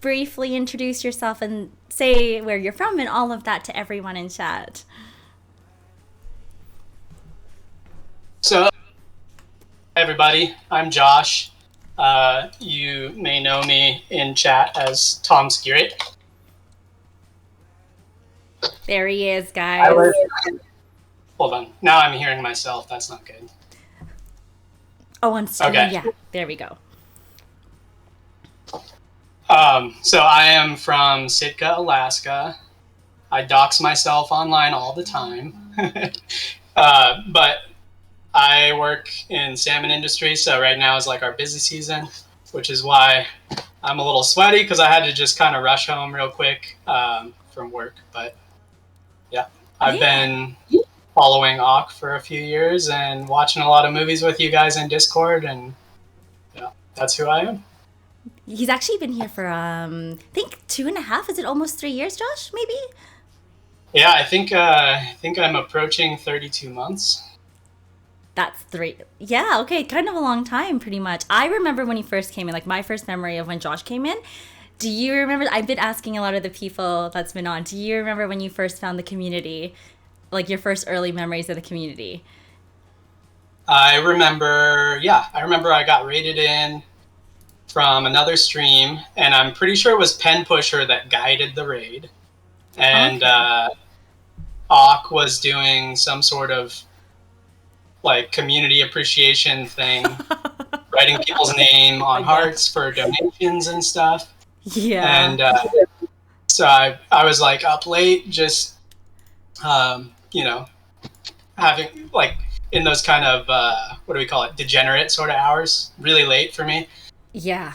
briefly introduce yourself and say where you're from and all of that to everyone in chat. So, everybody, I'm Josh. You may know me in chat as Tom Skirret. There he is, guys. Hold on. Now I'm hearing myself. That's not good. Oh, on stream. Okay. Yeah, there we go. So I am from Sitka, Alaska. I dox myself online all the time. But I work in salmon industry, so right now is like our busy season, which is why I'm a little sweaty because I had to just kind of rush home real quick from work. But yeah, I've been following Auk for a few years and watching a lot of movies with you guys in Discord, and yeah, that's who I am. He's actually been here for I think 2.5. Is it almost 3 years, Josh? Maybe. Yeah, I think I'm approaching 32 months. That's 3. Yeah, okay, kind of a long time, pretty much. I remember when he first came in, like my first memory of when Josh came in. Do you remember? I've been asking a lot of the people that's been on. Do you remember when you first found the community? Like your first early memories of the community? I remember I got rated in from another stream, and I'm pretty sure it was Pen Pusher that guided the raid. And Auk was doing some sort of like community appreciation thing, writing people's name on hearts for donations and stuff. Yeah. And so I was like up late, just having like in those kind of what do we call it, degenerate sort of hours, really late for me. Yeah.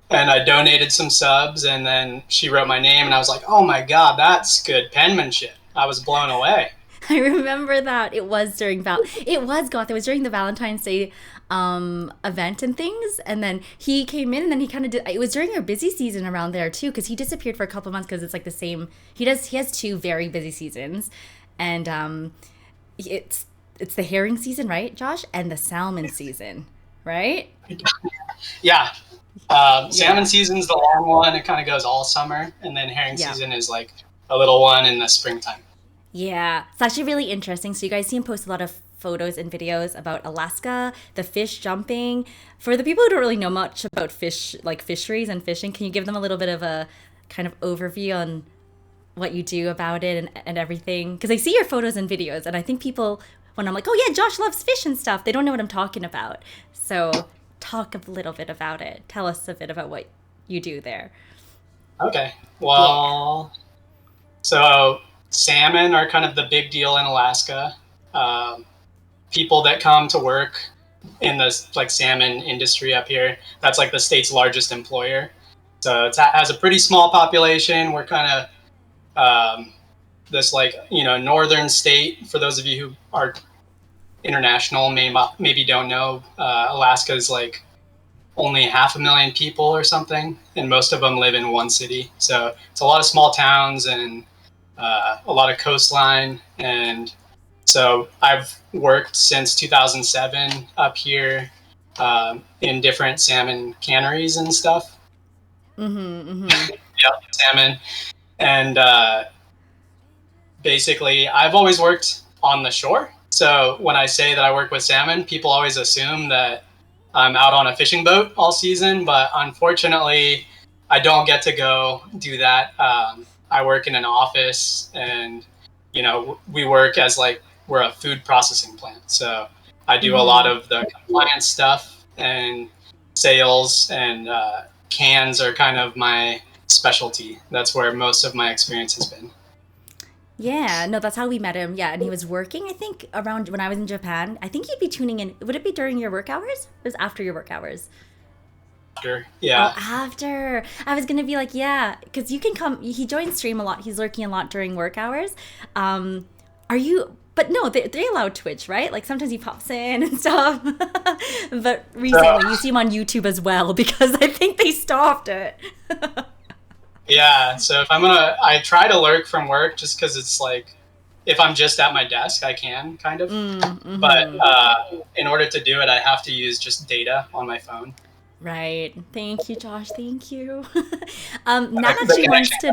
And I donated some subs, and then she wrote my name, and I was like, oh my god, that's good penmanship. I was blown away. I remember that it was during it was Goth. It was during the Valentine's Day event and things, and then he came in, and then he kind of did. It was during our busy season around there too, because he disappeared for a couple of months because it's like the same. He has 2 very busy seasons, and it's the herring season, right, Josh, and the salmon season, right? Yeah. Salmon season's the long one. It kind of goes all summer, and then herring season is like a little one in the springtime. Yeah, it's actually really interesting. So you guys see him post a lot of photos and videos about Alaska, the fish jumping. For the people who don't really know much about fish, like fisheries and fishing, can you give them a little bit of a kind of overview on what you do about it and everything? Because I see your photos and videos, and I think people, when I'm like, oh yeah, Josh loves fish and stuff, they don't know what I'm talking about. So talk a little bit about it. Tell us a bit about what you do there. Okay. Well, so salmon are kind of the big deal in Alaska. People that come to work in the like salmon industry up here, that's like the state's largest employer. So it has a pretty small population. We're kind of this like, northern state. For those of you who are international, maybe don't know, Alaska is like only 500,000 people or something, and most of them live in one city. So it's a lot of small towns and a lot of coastline. And so I've worked since 2007 up here in different salmon canneries and stuff. Yep, salmon. And basically, I've always worked on the shore. So when I say that I work with salmon, people always assume that I'm out on a fishing boat all season, but unfortunately, I don't get to go do that. I work in an office, and we work as like we're a food processing plant. So I do a lot of the compliance stuff, and sales and cans are kind of my specialty. That's where most of my experience has been. Yeah, no, that's how we met him. Yeah, and he was working, I think, around when I was in Japan. I think he'd be tuning in. Would it be during your work hours? It was after your work hours. After, yeah. Oh, after. I was gonna be like, yeah, because you can come. He joins stream a lot. He's lurking a lot during work hours. Are you? But no, they allow Twitch, right? Like sometimes he pops in and stuff. But recently, you see him on YouTube as well because I think they stopped it. Yeah, so if I try to lurk from work just because it's like, if I'm just at my desk, I can kind of. But in order to do it, I have to use just data on my phone. Right. Thank you, Josh. Thank you. Now that The she wants connection. to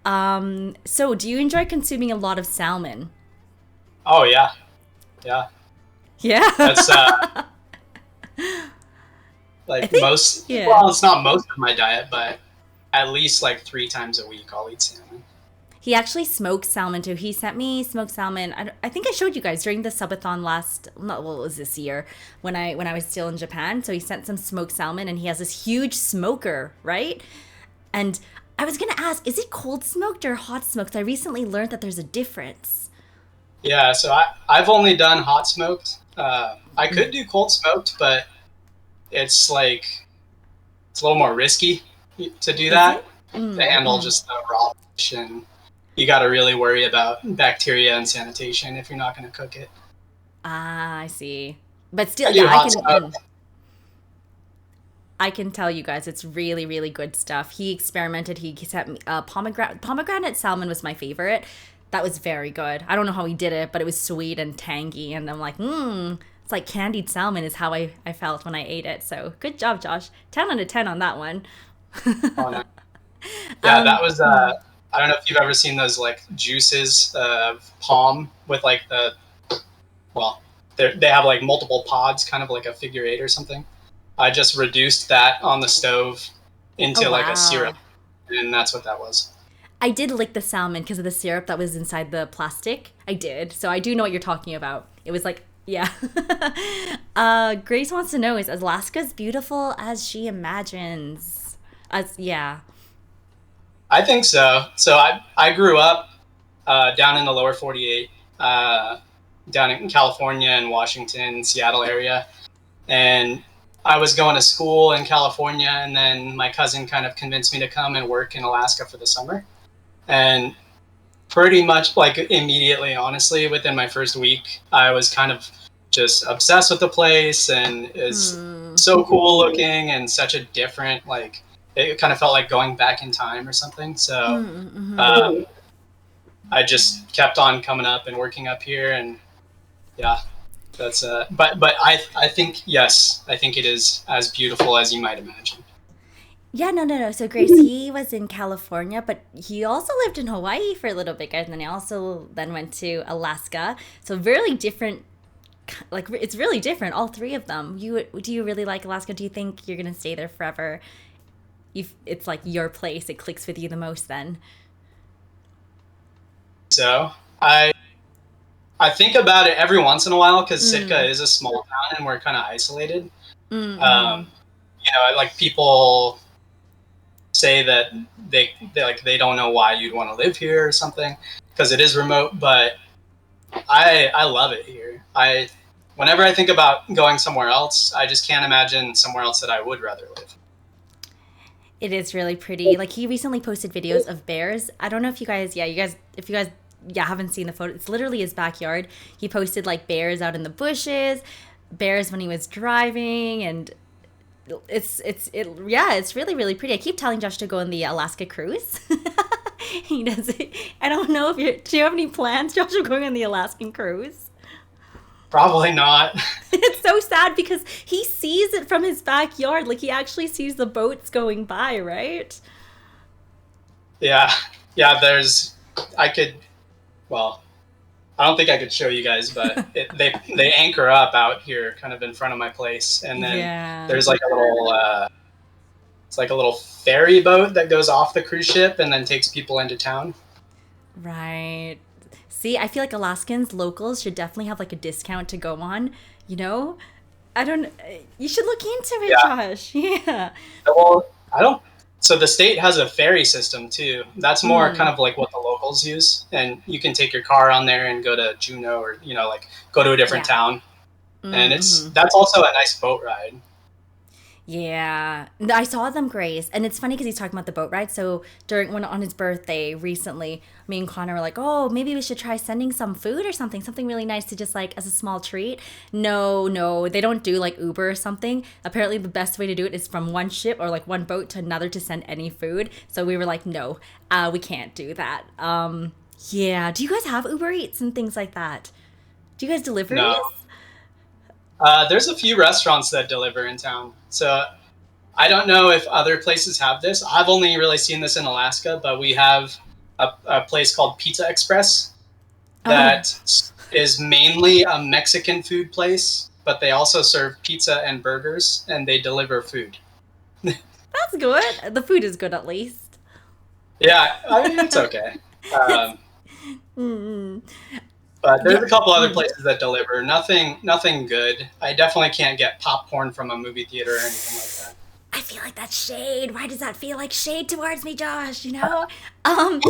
know, so do you enjoy consuming a lot of salmon? Oh yeah, yeah. Yeah. That's I like think, most. yeah. Well, it's not most of my diet, but at least like 3 times a week I'll eat salmon. He actually smoked salmon too. He sent me smoked salmon. I think I showed you guys during the subathon last, not, well, it was this year when I was still in Japan. So he sent some smoked salmon and he has this huge smoker, right? And I was going to ask, is it cold smoked or hot smoked? I recently learned that there's a difference. Yeah, so I've only done hot smoked. I could do cold smoked, but it's like it's a little more risky to do Is that, it? to handle just the raw fish, and you got to really worry about bacteria and sanitation if you're not going to cook it. Ah, I see. But still, I do yeah, hot smoked. I can tell you guys, it's really, really good stuff. He experimented. He sent me pomegranate salmon was my favorite. That was very good. I don't know how he did it, but it was sweet and tangy. And I'm like, it's like candied salmon is how I felt when I ate it. So good job, Josh. 10 out of 10 on that one. Oh, no. Yeah, that um, was. I don't know if you've ever seen those like juices of palm with like the well, they have like multiple pods, kind of like a figure eight or something. I just reduced that on the stove oh, into like a syrup, wow. and that's what that was. I did lick the salmon because of the syrup that was inside the plastic. I did. So I do know what you're talking about. It was like, yeah. Grace wants to know, is Alaska as beautiful as she imagines? As yeah. I think so. So I grew up down in the lower 48, down in California and Washington, Seattle area, and I was going to school in California, and then my cousin kind of convinced me to come and work in Alaska for the summer, and pretty much like immediately, honestly, within my first week, I was kind of just obsessed with the place, and it's Hmm. so cool looking and such a different like. It kind of felt like going back in time or something. So Mm-hmm. um, I just kept on coming up and working up here, and yeah, that's but I think yes, I think it is as beautiful as you might imagine. Yeah, no, no, no. So Grace, he was in California, but he also lived in Hawaii for a little bit, guys, and then he also then went to Alaska. So really different. Like it's really different, all three of them. You do you really like Alaska? Do you think you're gonna stay there forever? It's like your place. It clicks with you the most then. So I think about it every once in a while because Sitka Mm, is a small town and we're kind of isolated. mm-hmm. Um, like people say that they don't know why you'd want to live here or something because it is remote, but I love it here. I whenever I think about going somewhere else, I just can't imagine somewhere else that I would rather live. It is really pretty. Like he recently posted videos of bears. I don't know if you guys, if you guys, yeah, haven't seen the photo. It's literally his backyard. He posted like bears out in the bushes, bears when he was driving, and yeah, it's really really pretty. I keep telling Josh to go on the Alaska cruise. He does it. I don't know if you do you have any plans, Josh, of going on the Alaskan cruise? Probably not. It's so sad because he sees it from his backyard. Like he actually sees the boats going by, right? Yeah, yeah. I could. Well, I don't think I could show you guys, but they anchor up out here, kind of in front of my place, and then Yeah. there's like a little. It's like a little ferry boat that goes off the cruise ship and then takes people into town. Right. See, I feel like Alaskans, locals should definitely have like a discount to go on, you know? I don't you should look into it, Yeah. Josh. Yeah. Well, I don't. So the state has a ferry system too. That's more kind Mm. of like what the locals use, and you can take your car on there and go to Juneau or like go to a different Yeah. town, and Mm-hmm. that's also a nice boat ride. Yeah, I saw them, Grace, and it's funny because he's talking about the boat ride. So during when on his birthday recently, me and Connor were like, "Oh, maybe we should try sending some food or something really nice to just like as a small treat." No, no, they don't do like Uber or something. Apparently, the best way to do it is from one ship or like one boat to another to send any food. So we were like, "No, we can't do that." Yeah. Do you guys have Uber Eats and things like that? Do you guys deliver these? No, there's a few restaurants that deliver in town. So I don't know if other places have this. I've only really seen this in Alaska, but we have a place called Pizza Express Oh, that is mainly a Mexican food place, but they also serve pizza and burgers, and they deliver food. that's good. The food is good at least. Yeah, I mean, it's okay. It's, Um, mm, but yeah. there's a couple other Mm. places that deliver. Nothing good. I definitely can't get popcorn from a movie theater or anything like that. I feel like that's shade. Why does that feel like shade towards me, Josh? You know? Um,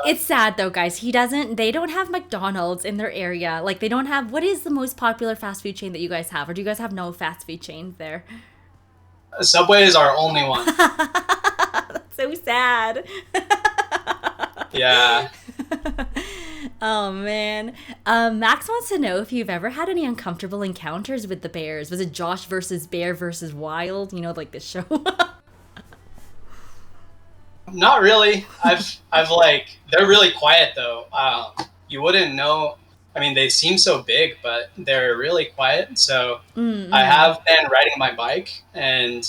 it's sad though, guys. They don't have McDonald's in their area. Like, they don't have, what is the most popular fast food chain that you guys have? Or do you guys have no fast food chains there? Subway is our only one. That's so sad. Yeah. Oh man. Max wants to know if you've ever had any uncomfortable encounters with the bears. Was it Josh versus Bear versus Wild? You know, like the show. Not really. I've like they're really quiet though. You wouldn't know. I mean, they seem so big, but they're really quiet. So I Mm-mm. have been riding my bike and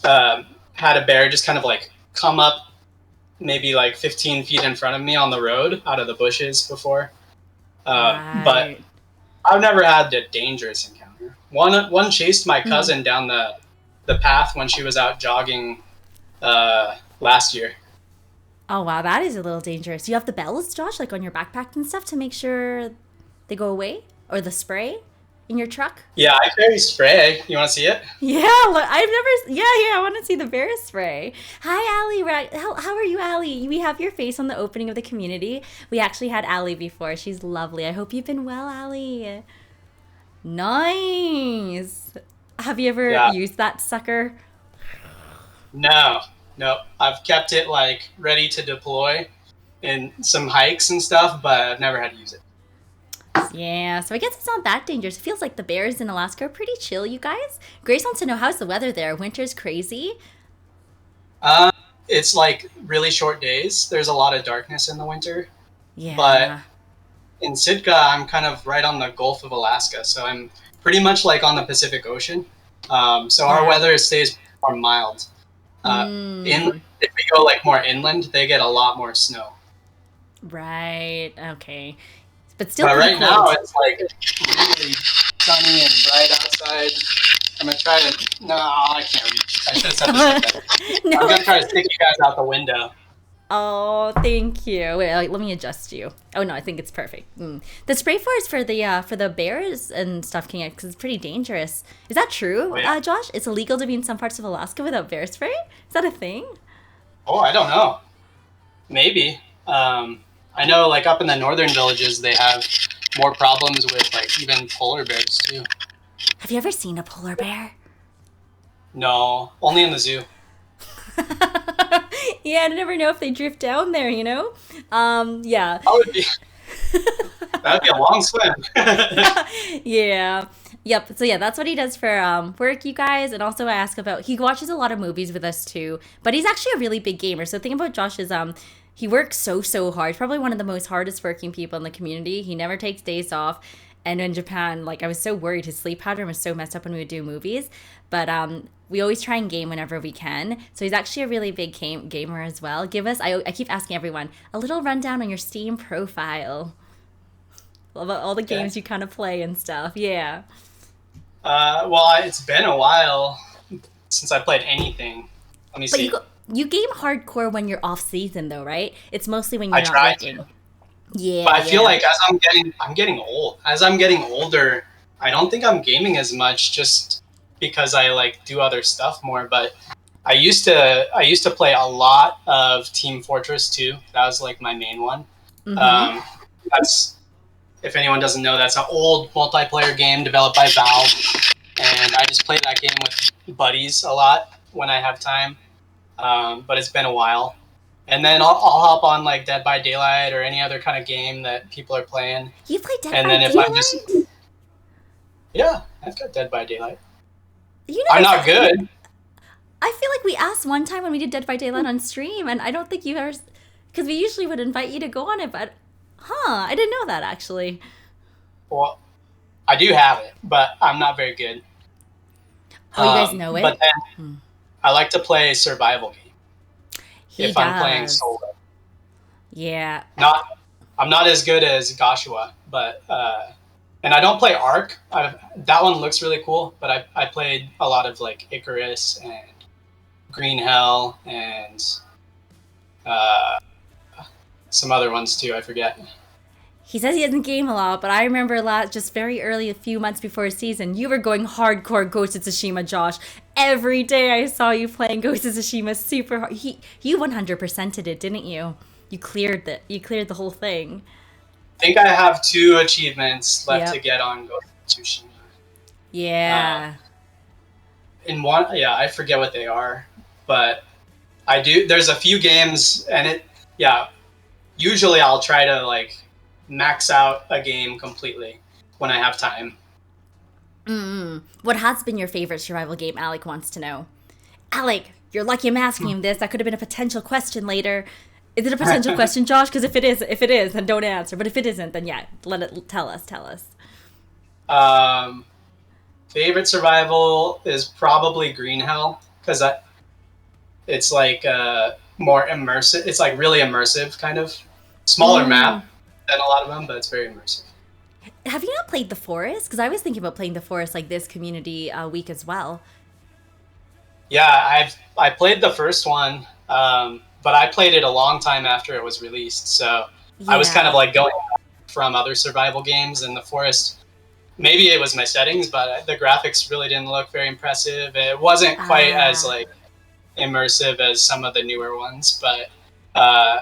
had a bear just kind of like come up maybe like 15 feet in front of me on the road out of the bushes before. But Right. I've never had a dangerous encounter. One chased my Mm. cousin down the path when she was out jogging last year. Oh wow, that is a little dangerous. You have the bells, Josh, like on your backpack and stuff to make sure they go away? Or the spray in your truck? Yeah, I carry spray. You want to see it? Yeah, I've never. Yeah, yeah. I want to see the bear spray. Hi, Allie. How are you, Allie? We have your face on the opening of the community. We actually had Allie before. She's lovely. I hope you've been well, Allie. Nice. Have you ever Yeah. used that sucker? No, no. I've kept it like ready to deploy in some hikes and stuff, but I've never had to use it. Yeah, so I guess it's not that dangerous. It feels like the bears in Alaska are pretty chill, you guys. Grace wants to know how's the weather there. Winter's crazy. Uh, it's like really short days. There's a lot of darkness in the winter, but Yeah. in Sitka, I'm kind of right on the Gulf of Alaska, so I'm pretty much like on the Pacific Ocean. So our Yeah. weather stays more mild. In Mm, if we go like more inland, they get a lot more snow. right. Okay. But still But pretty right now, cold. it's like really sunny and bright outside. I'm gonna try to. No, I can't reach. I should have said this like that. I'm No, gonna it's try to stick you guys out the window. oh, thank you. Wait, let me adjust you. Oh no, I think it's perfect. The spray for is for the bears and stuff, King, because it's pretty dangerous. Is that Oh true, yeah. Josh? It's illegal to be in some parts of Alaska without bear spray. Is that a thing? Oh, I don't know. Maybe. I know, like up in the northern villages, they have more problems with like even polar bears too. Have you ever seen a polar bear? No, only in the zoo. Yeah, I never know if they drift down there. Yeah. That would be that'd be a long swim. Yeah. Yep. So yeah, that's what he does for work, you guys. And also I ask about he watches a lot of movies with us too. But he's actually a really big gamer. So the thing about Josh is he works so hard. Probably one of the most hardest working people in the community. He never takes days off. And in Japan, like I was so worried his sleep pattern was so messed up when we would do movies. But we always try and game whenever we can. So he's actually a really big gamer as well. Give us I keep asking everyone a little rundown on your Steam profile about all the Okay. games you kind of play and stuff. Yeah. Well, it's been a while since I played anything. Let me But see. you game hardcore when you're off season though, right? It's mostly when I you're not tried working. to, but Yeah, I feel yeah. like as I'm getting old. As I'm getting older, I don't think I'm gaming as much just because I like do other stuff more. But I used to play a lot of Team Fortress 2. That was like my main one. Mhm. Um, that's if anyone doesn't know, that's an old multiplayer game developed by Valve, and I just play that game with buddies a lot when I have time. But it's been a while. And then I'll hop on like Dead by Daylight or any other kind of game that people are playing. You play Dead And by then if I'm just Daylight? yeah, I've got Dead by Daylight. You I'm never not said good. I feel like we asked one time when we did Dead by Daylight on stream and I don't think you ever cuz we usually would invite you to go on it, but I didn't know that actually. Well, I do have it, but I'm not very good. Oh, you guys know But it? then I like to play survival game He if I'm playing does. solo. Yeah. Not I'm not as good as Joshua, but and I don't play Ark. That one looks really cool, but I played a lot of like Icarus and Green Hell and uh, some other ones too. I forget. He says he doesn't game a lot, but I remember just very early, a few months before his season, you were going hardcore Ghost of Tsushima, Josh. Every day I saw you playing Ghost of Tsushima super hard. You 100%ed it, didn't you? You cleared the the whole thing. I think I have 2 achievements left to Yep. get on Ghost of Tsushima. Uh, Yeah. in one, yeah, I forget what they are, but I do. There's a few games, and yeah. Usually, I'll try to like max out a game completely when I have time. What has been your favorite survival game? Alec wants to know. Alec, you're lucky I'm asking him this. That could have been a potential question later. Is it a potential question, Josh? Because if it is, then don't answer. But if it isn't, then yeah, tell us, tell us. Um, Favorite survival is probably Green Hell because it's like more immersive. It's like really immersive, kind of smaller map than a lot of them, but it's very immersive. Have you not played The Forest? Because I was thinking about playing The Forest like this community week as well. Yeah, I played the first one, but I played it a long time after it was released. So I was kind of Yeah. like going from other survival games, and the Forest. Maybe it was my settings, but the graphics really didn't look very impressive. It wasn't quite as Ah. like immersive as some of the newer ones, but uh,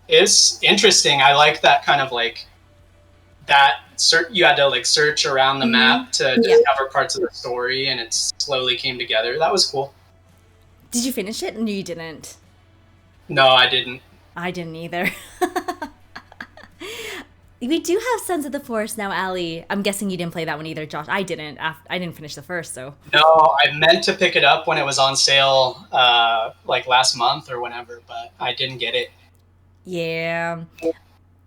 it's interesting. I like that kind of like you had to like search around the map to Yeah. discover parts of the story, and it slowly came together. That was cool. Did you finish it? No, you didn't. No, I didn't. I didn't either. We do have Sons of the Forest now, Ali. I'm guessing you didn't play that one either, Josh. I didn't. I didn't finish the first, so. No, I meant to pick it up when it was on sale, like last month or whenever, but I didn't get it. Yeah.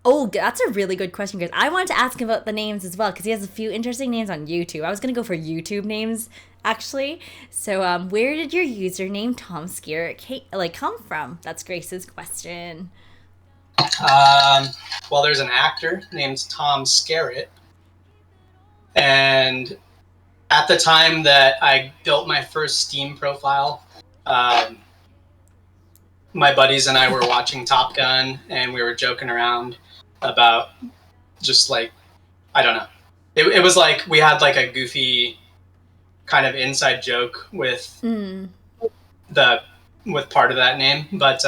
Oh, that's a really good question, guys. I wanted to ask him about the names as well because he has a few interesting names on YouTube. I was gonna go for YouTube names actually. So, where did your username Tom Skerritt come from? That's Grace's question. Well, there's an actor named Tom Skerritt, and at the time that I built my first Steam profile, um, my buddies and I were watching Top Gun, and we were joking around about just like I don't know. It was like we had like a goofy kind of inside joke the with part of that name, but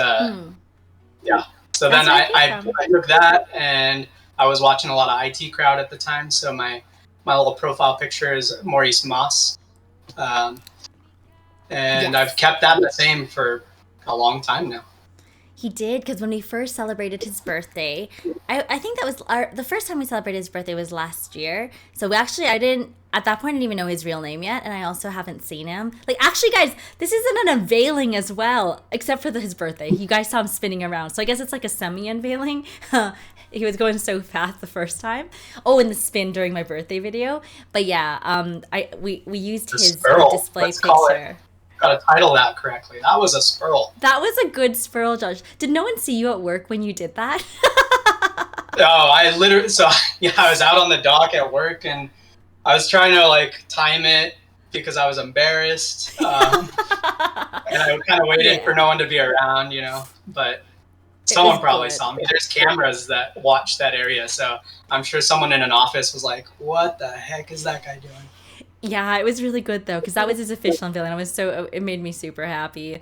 yeah. So That's then where it came I from. I took that, and I was watching a lot of IT Crowd at the time. So my little profile picture is Maurice Moss, um, and Yes. I've kept that the same for a long time now. He did because when we first celebrated his birthday, I think that was the first time we celebrated his birthday was last year. So I didn't at that point I didn't even know his real name yet, and I also haven't seen him. Like actually, guys, this isn't an unveiling as well, except for his birthday. You guys saw him spinning around, so I guess it's like a semi unveiling. He was going so fast the first time. Oh, and the spin during my birthday video. But yeah, we used The his Spurl, display let's call it. picture. Got to title that correctly. That was a Spurl. That was a good spurl, Josh. Did no one see you at work when you did that? Oh, I literally yeah, I was out on the dock at work, and I was trying to like time it because I was embarrassed, and I kind of waited for Yeah. no one to be around, But It was someone probably good. saw me. There's cameras that watch that area, so I'm sure someone in an office was like, "What the heck is that guy doing?" Yeah, it was really good though, because that was his official unveiling. It made me super happy.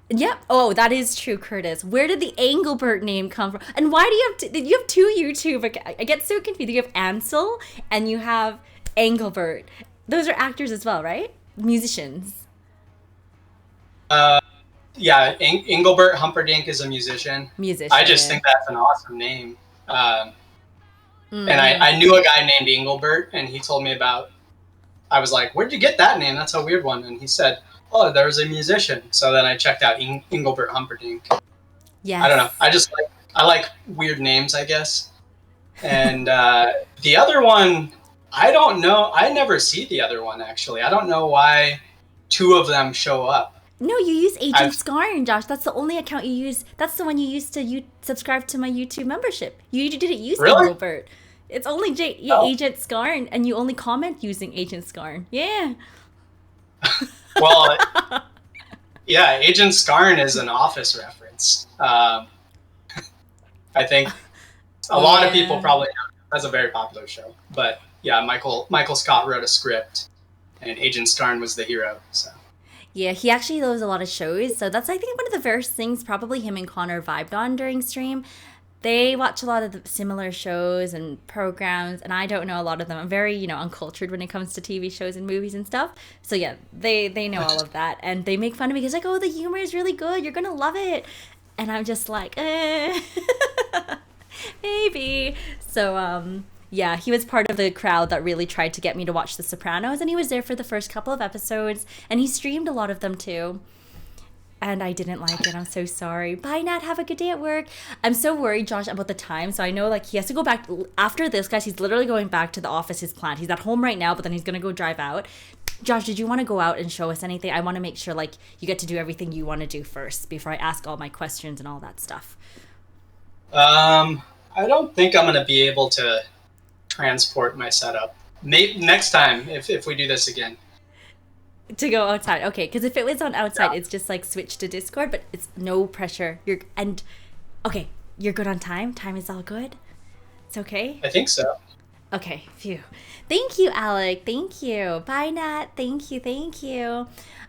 Yep. Oh, that is true, Curtis. Where did the Engelbert name come from? And why do you have two YouTube? I get so confused. You have Ansel and you have Engelbert. Those are actors as well, right? Musicians. Uh, yeah, Engelbert Humperdinck is a musician. I just Musician. think that's an awesome name. And I knew a guy named Engelbert, and he told me about. I was like, "Where'd you get that name? That's a weird one." And he said, "Oh, there's a musician." So then I checked out Engelbert Humperdinck. I don't know. Yes. I like weird names, I guess. And the other one, I don't know. I never see the other one actually. I don't know why two of them show up. No, you use Agent I've Scarn, Josh. That's the only account you use. That's the one you used to subscribe to my YouTube membership. You didn't use really Engelbert. It's only oh Agent Scarn, and you only comment using Agent Scarn. Yeah. well yeah, Agent Scarn is an Office reference. I think a lot of people Yeah. probably know. That's a very popular show. But yeah, Michael Scott wrote a script, and Agent Scarn was the hero. So Yeah, he actually loves a lot of shows. So that's, I think, one of the first things probably him and Connor vibed on during stream. They watch a lot of the similar shows and programs, and I don't know a lot of them. I'm very, uncultured when it comes to TV shows and movies and stuff. So yeah, they know all of that, and they make fun of me because like, oh, the humor is really good. You're gonna love it, and I'm just like, maybe. So yeah, he was part of the crowd that really tried to get me to watch The Sopranos, and he was there for the first couple of episodes, and he streamed a lot of them too. And I didn't like it. I'm so sorry. Bye, Nat. Have a good day at work. I'm so worried, Josh, about the time. So I know, like, he has to go back. After this, guys, he's literally going back to the office, his plant. He's at home right now, but then he's going to go drive out. Josh, did you want to go out and show us anything? I want to make sure, like, you get to do everything you want to do first before I ask all my questions and all that stuff. I don't think I'm gonna be able to transport my setup. Maybe next time if we do this again. To go outside. Okay, because if it was on outside, Yeah. it's just, like, switch to Discord, but it's no pressure. Okay, you're good on time? Time is all good? It's okay? I think so. Okay, phew. Thank you, Alec. Thank you. Bye, Nat. Thank you. Thank you. All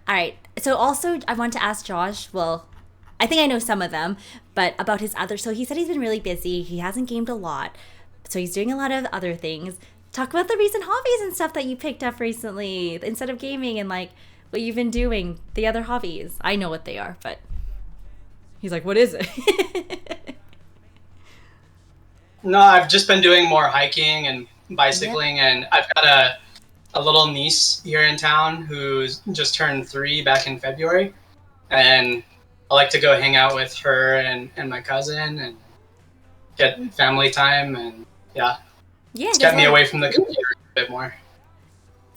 right. So also, I want to ask Josh, well, I think I know some of them, but about his other, so he said he's been really busy. He hasn't gamed a lot. So he's doing a lot of other things. Talk about the recent hobbies and stuff that you picked up recently instead of gaming and like what you've been doing, the other hobbies. I know what they are, but he's like, what is it? No, I've just been doing more hiking and bicycling, Yeah. and I've got a little niece here in town who's just turned 3 back in February, and I like to go hang out with her and my cousin and get family time, and yeah, Yeah, it's there's kept a me lot away from the computer a bit more.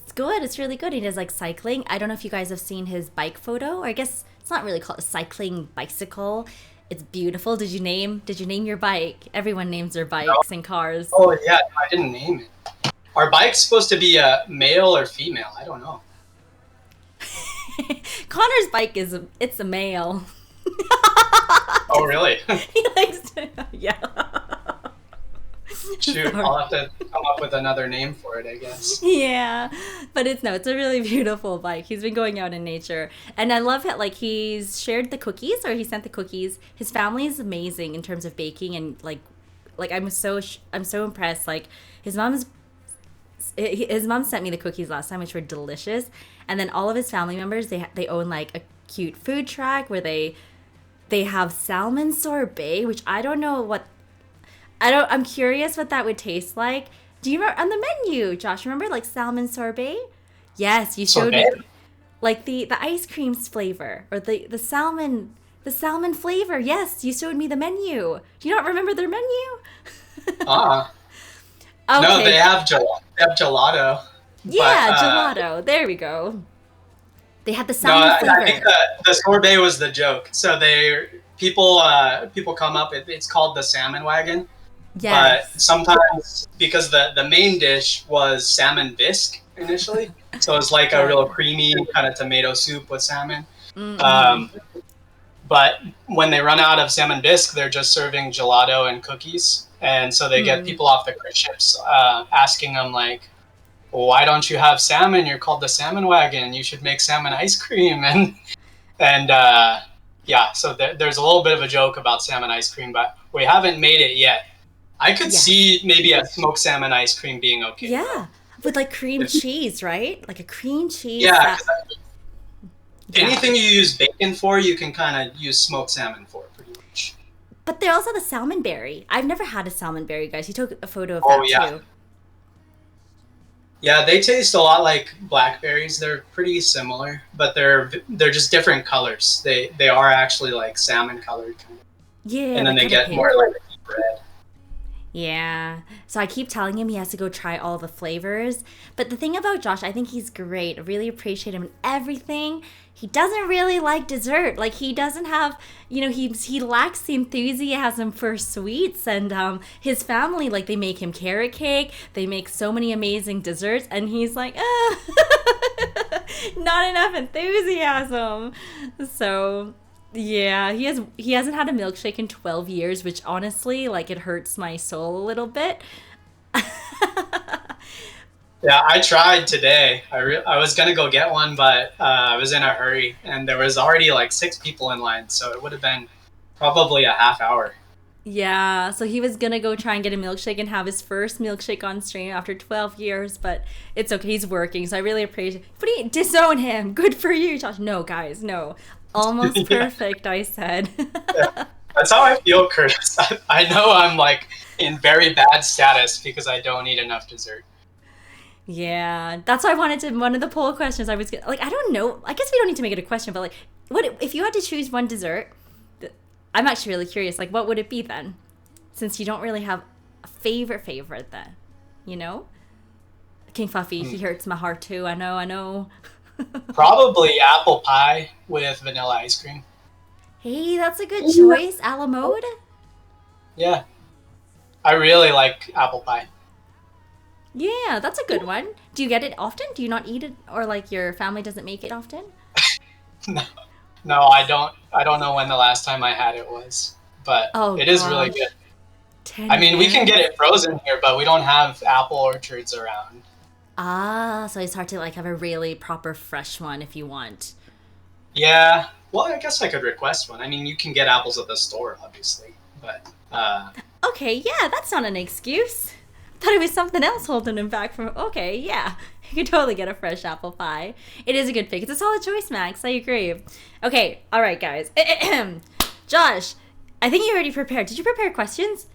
It's good. It's really good. He does like cycling. I don't know if you guys have seen his bike photo, or I guess it's not really called a cycling bicycle. It's beautiful. Did you name your bike? Everyone names their bikes and cars. Oh yeah, I didn't name it. Are bikes supposed to be male or female? I don't know. Connor's bike it's a male. Oh really? He likes to yeah. Shoot, Sorry. I'll have to come up with another name for it, I guess. Yeah, but it's a really beautiful bike. He's been going out in nature, and I love it. Like he's shared the cookies, or he sent the cookies. His family is amazing in terms of baking, and like I'm so impressed. Like his mom sent me the cookies last time, which were delicious, and then all of his family members they own like a cute food truck where they have salmon sorbet, which I don't know what I'm curious what that would taste like. Do you remember on the menu, Josh? Remember like salmon sorbet? Yes, you showed me Sorbet? like the ice cream's flavor or the salmon flavor. Yes, you showed me the menu. Do you not remember their menu? Ah. Okay. No, they have gelato. Yeah, but, gelato. There we go. They had the No, salmon flavor. I think the sorbet was the joke. So people come up. It's called the salmon wagon. Yes. But sometimes because the main dish was salmon bisque initially, so it's like a real creamy kind of tomato soup with salmon. But when they run out of salmon bisque, they're just serving gelato and cookies, and so they get people off the cruise ships asking them like, well, "Why don't you have salmon? You're called the salmon wagon. You should make salmon ice cream." And yeah, so there's a little bit of a joke about salmon ice cream, but we haven't made it yet. I could see maybe a smoked salmon ice cream being okay. Yeah, with like cream cheese, right? Like a cream cheese. Yeah, anything you use bacon for, you can kind of use smoked salmon for, pretty much. But they also have the salmon berry. I've never had a salmon berry, guys. He took a photo of Oh, that yeah. too. Yeah, they taste a lot like blackberries. They're pretty similar, but they're just different colors. They are actually like salmon colored, kind of. Yeah. And then like they kinda get pink. more like deep red. Yeah. So I keep telling him he has to go try all the flavors. But the thing about Josh, I think he's great. I really appreciate him and everything. he doesn't really like dessert. Like he doesn't have, he lacks the enthusiasm for sweets. And his family, like they make him carrot cake. They make so many amazing desserts, and he's like, not enough enthusiasm. So yeah, he hasn't had a milkshake in 12 years, which honestly, like it hurts my soul a little bit. Yeah, I tried today. I was gonna go get one, but I was in a hurry, and there was already like 6 people in line, so it would have been probably a half hour. Yeah, so he was gonna go try and get a milkshake and have his first milkshake on stream after 12 years, but it's okay. He's working, so I really appreciate. But he disown him. Good for you, Josh. No, guys, no. Almost Yeah, perfect, I said. yeah. That's how I feel, Curtis. I know I'm like in very bad status because I don't eat enough dessert. Yeah, that's why I wanted to. One of the poll questions I was like, I don't know. I guess we don't need to make it a question, but like, what if you had to choose one dessert? I'm actually really curious. Like, what would it be then? Since you don't really have a favorite then, you know? King Fluffy, he hurts my heart too. I know, I know. Probably apple pie with vanilla ice cream. Hey, that's a good choice. A la mode? Yeah, I really like apple pie. Yeah, that's a good one. Do you get it often? Do you not eat it, or like your family doesn't make it often? No, no, I don't. I don't know when the last time I had it was, but Oh it is really gosh, good. 10 I mean, we can years? get it frozen here, but we don't have apple orchards around. Ah, so it's hard to like have a really proper fresh one if you want. Yeah, well, I guess I could request one. I mean, you can get apples at the store, obviously, but Okay, yeah, that's not an excuse. Thought it was something else holding him back from. Okay, yeah, you can totally get a fresh apple pie. It is a good pick. It's a solid choice, Max. I agree. Okay, all right, guys. Josh, I think you already prepared. Did you prepare questions?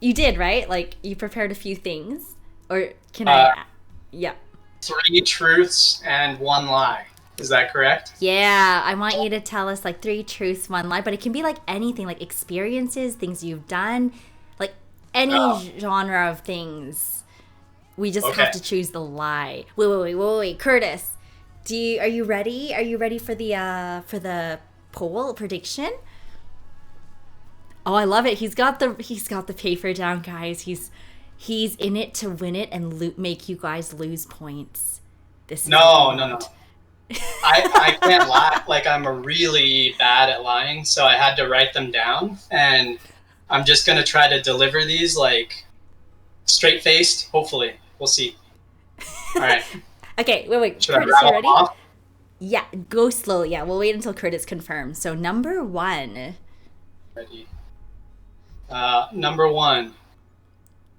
You did, right? Like you prepared a few things, or can uh, I? Yeah. 3 truths and 1 lie. Is that correct? Yeah, I want you to tell us like 3 truths, 1 lie, but it can be like anything, like experiences, things you've done, like Oh, any genre of things. We just have okay. to choose the lie. Wait, Curtis, are you ready? Are you ready for the poll prediction? Oh, I love it. He's got the paper down, guys. He's in it to win it and make you guys lose points. This is what we No, no, no. want. I can't lie. Like, I'm really bad at lying, so I had to write them down, and I'm just gonna try to deliver these like straight faced. Hopefully, we'll see. All right. Okay, wait. Should I Curtis, you rattle them ready? off? Yeah, go slow. Yeah, we'll wait until Curtis confirms. So number one. Ready. Number 1.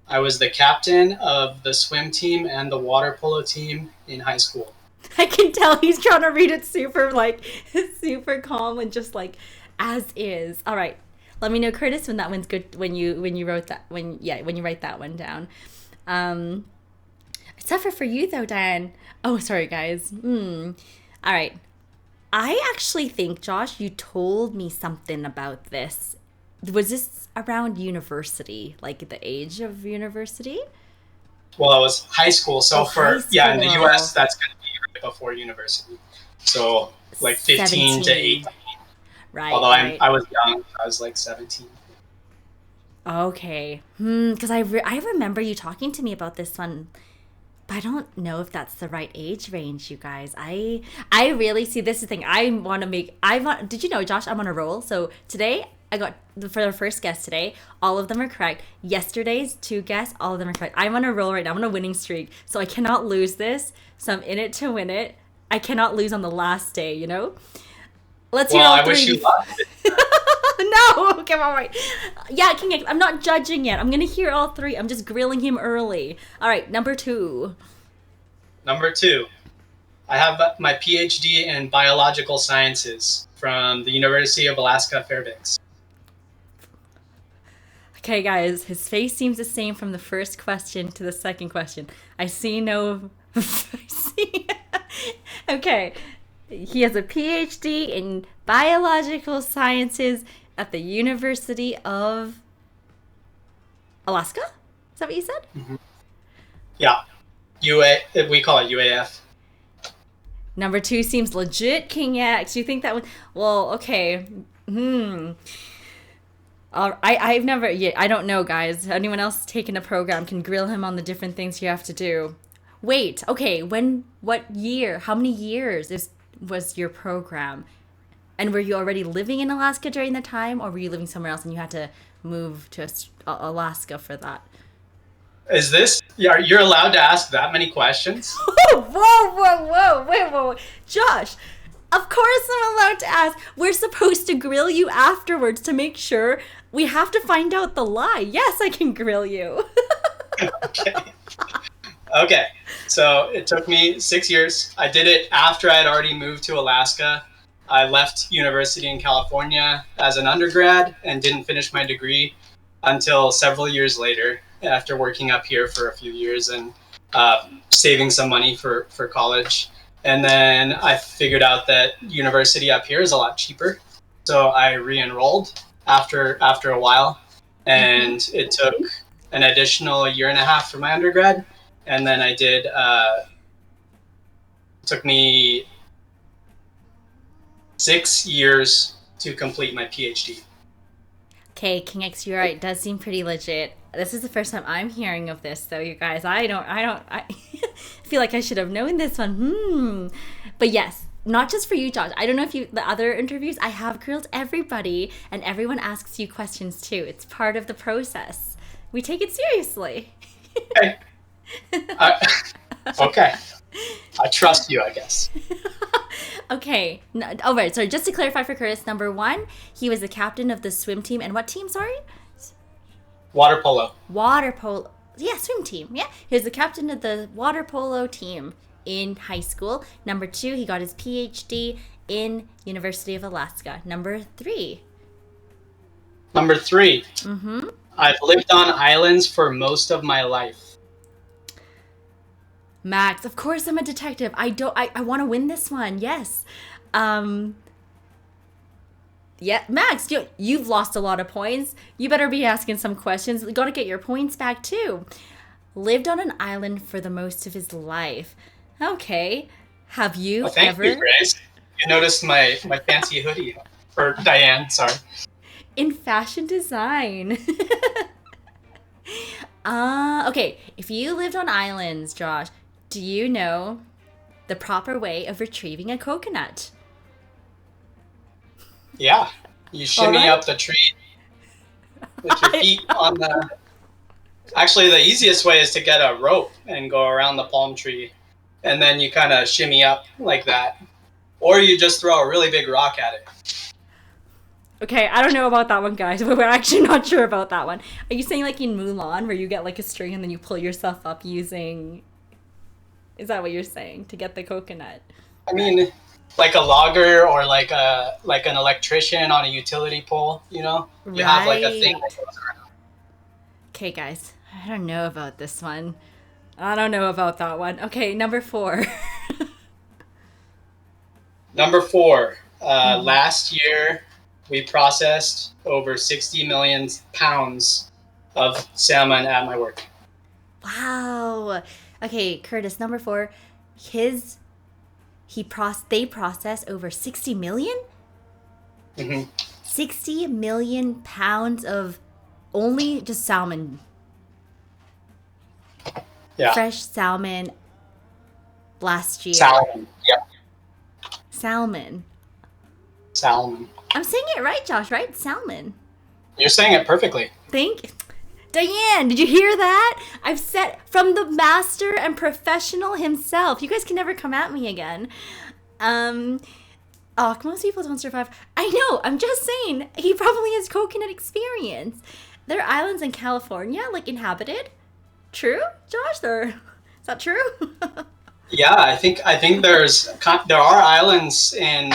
I was the captain of the swim team and the water polo team in high school. I can tell he's trying to read it super like super calm and just like as is. All right. Let me know, Curtis, when that one's good when you wrote that when you write that one down. Um it's tougher for you though, Dan. Oh, sorry guys. All right. I actually think, Josh, you told me something about this. Was this around university, like the age of university? Well, it was high school, Oh, so high in the U.S. school. that's gonna be right before university. So like 15 to 18. 17. Right, Although right. I was young, I was like 17. Okay. Because I remember you talking to me about this one, but I don't know if that's the right age range, you guys. I really see this is the thing. Did you know, Josh, I'm on a roll. So today I got for the first guest today, all of them are correct. Yesterday's 2 guests, all of them are correct. I'm on a roll right now. I'm on a winning streak. So I cannot lose this. So I'm in it to win it. I cannot lose on the last day, you know? Let's hear Well, all I wish you three. luck. No, okay, all right. Yeah, King X, I'm not judging yet. I'm gonna hear all three. I'm just grilling him early. All right, number 2. Number 2, I have my PhD in biological sciences from the University of Alaska Fairbanks. Okay, guys, his face seems the same from the first question to the second question. I see no. I see. Okay, he has a PhD in biological sciences at the University of Alaska. Is that what you said? Yeah, we call it UAF. Number 2 seems legit, King X. You think that one? Well, okay. I've never. Yeah, I don't know, guys. Anyone else taking a program can grill him on the different things you have to do. Wait. Okay. When? What year? How many years was your program? And were you already living in Alaska during the time, or were you living somewhere else and you had to move to Alaska for that? Is this? You're allowed to ask that many questions? Whoa, wait, Josh, of course I'm allowed to ask. We're supposed to grill you afterwards to make sure we have to find out the lie. Yes, I can grill you. Okay. Okay. So it took me 6 years. I did it after I had already moved to Alaska. I left university in California as an undergrad and didn't finish my degree until several years later, after working up here for a few years and saving some money for college. And then I figured out that university up here is a lot cheaper. So I re-enrolled after a while. And it took an additional year and a half for my undergrad. And then I did, it took me 6 years to complete my PhD. Okay, King X, you're right. It does seem pretty legit. This is the first time I'm hearing of this, though, you guys. I feel like I should have known this one. But yes, not just for you, Josh. I don't know if the other interviews, I have grilled everybody, and everyone asks you questions too. It's part of the process. We take it seriously. Okay. Okay. I trust you, I guess. Okay. Oh, right. Sorry. Just to clarify for Curtis, number 1, he was the captain of the swim team. And what team, sorry? Water polo. Water polo. Yeah, swim team. Yeah. He was the captain of the water polo team in high school. Number 2, he got his PhD in University of Alaska. Number 3. Number 3. I've lived on islands for most of my life. Max, of course I'm a detective. I want to win this one. Yes. Yeah, Max, you've lost a lot of points. You better be asking some questions. You got to get your points back too. Lived on an island for the most of his life. Okay. Have you Thank you, Grace. You noticed my fancy hoodie. Or Diane, sorry. In fashion design. Okay. If you lived on islands, Josh, do you know the proper way of retrieving a coconut? Yeah. You shimmy up the tree with your feet on the... Actually, the easiest way is to get a rope and go around the palm tree. And then you kind of shimmy up like that. Or you just throw a really big rock at it. Okay, I don't know about that one, guys. We're actually not sure about that one. Are you saying like in Mulan where you get like a string and then you pull yourself up using... Is that what you're saying? To get the coconut? I mean, like a logger or like an electrician on a utility pole, you know? You have like a thing that goes around. Okay, guys. I don't know about this one. I don't know about that one. Okay, number 4. Number 4. Last year, we processed over 60 million pounds of salmon at my work. Wow. Okay, Curtis, number 4. They process over 60 million? 60 million pounds of only just salmon. Yeah. Fresh salmon last year. Salmon. Yeah. Salmon. Salmon. I'm saying it right, Josh, right? Salmon. You're saying it perfectly. Diane, did you hear that? I've said from the master and professional himself. You guys can never come at me again. Most people don't survive. I know, I'm just saying. He probably has coconut experience. There are islands in California, like inhabited. True, Josh? Is that true? Yeah, I think there are islands in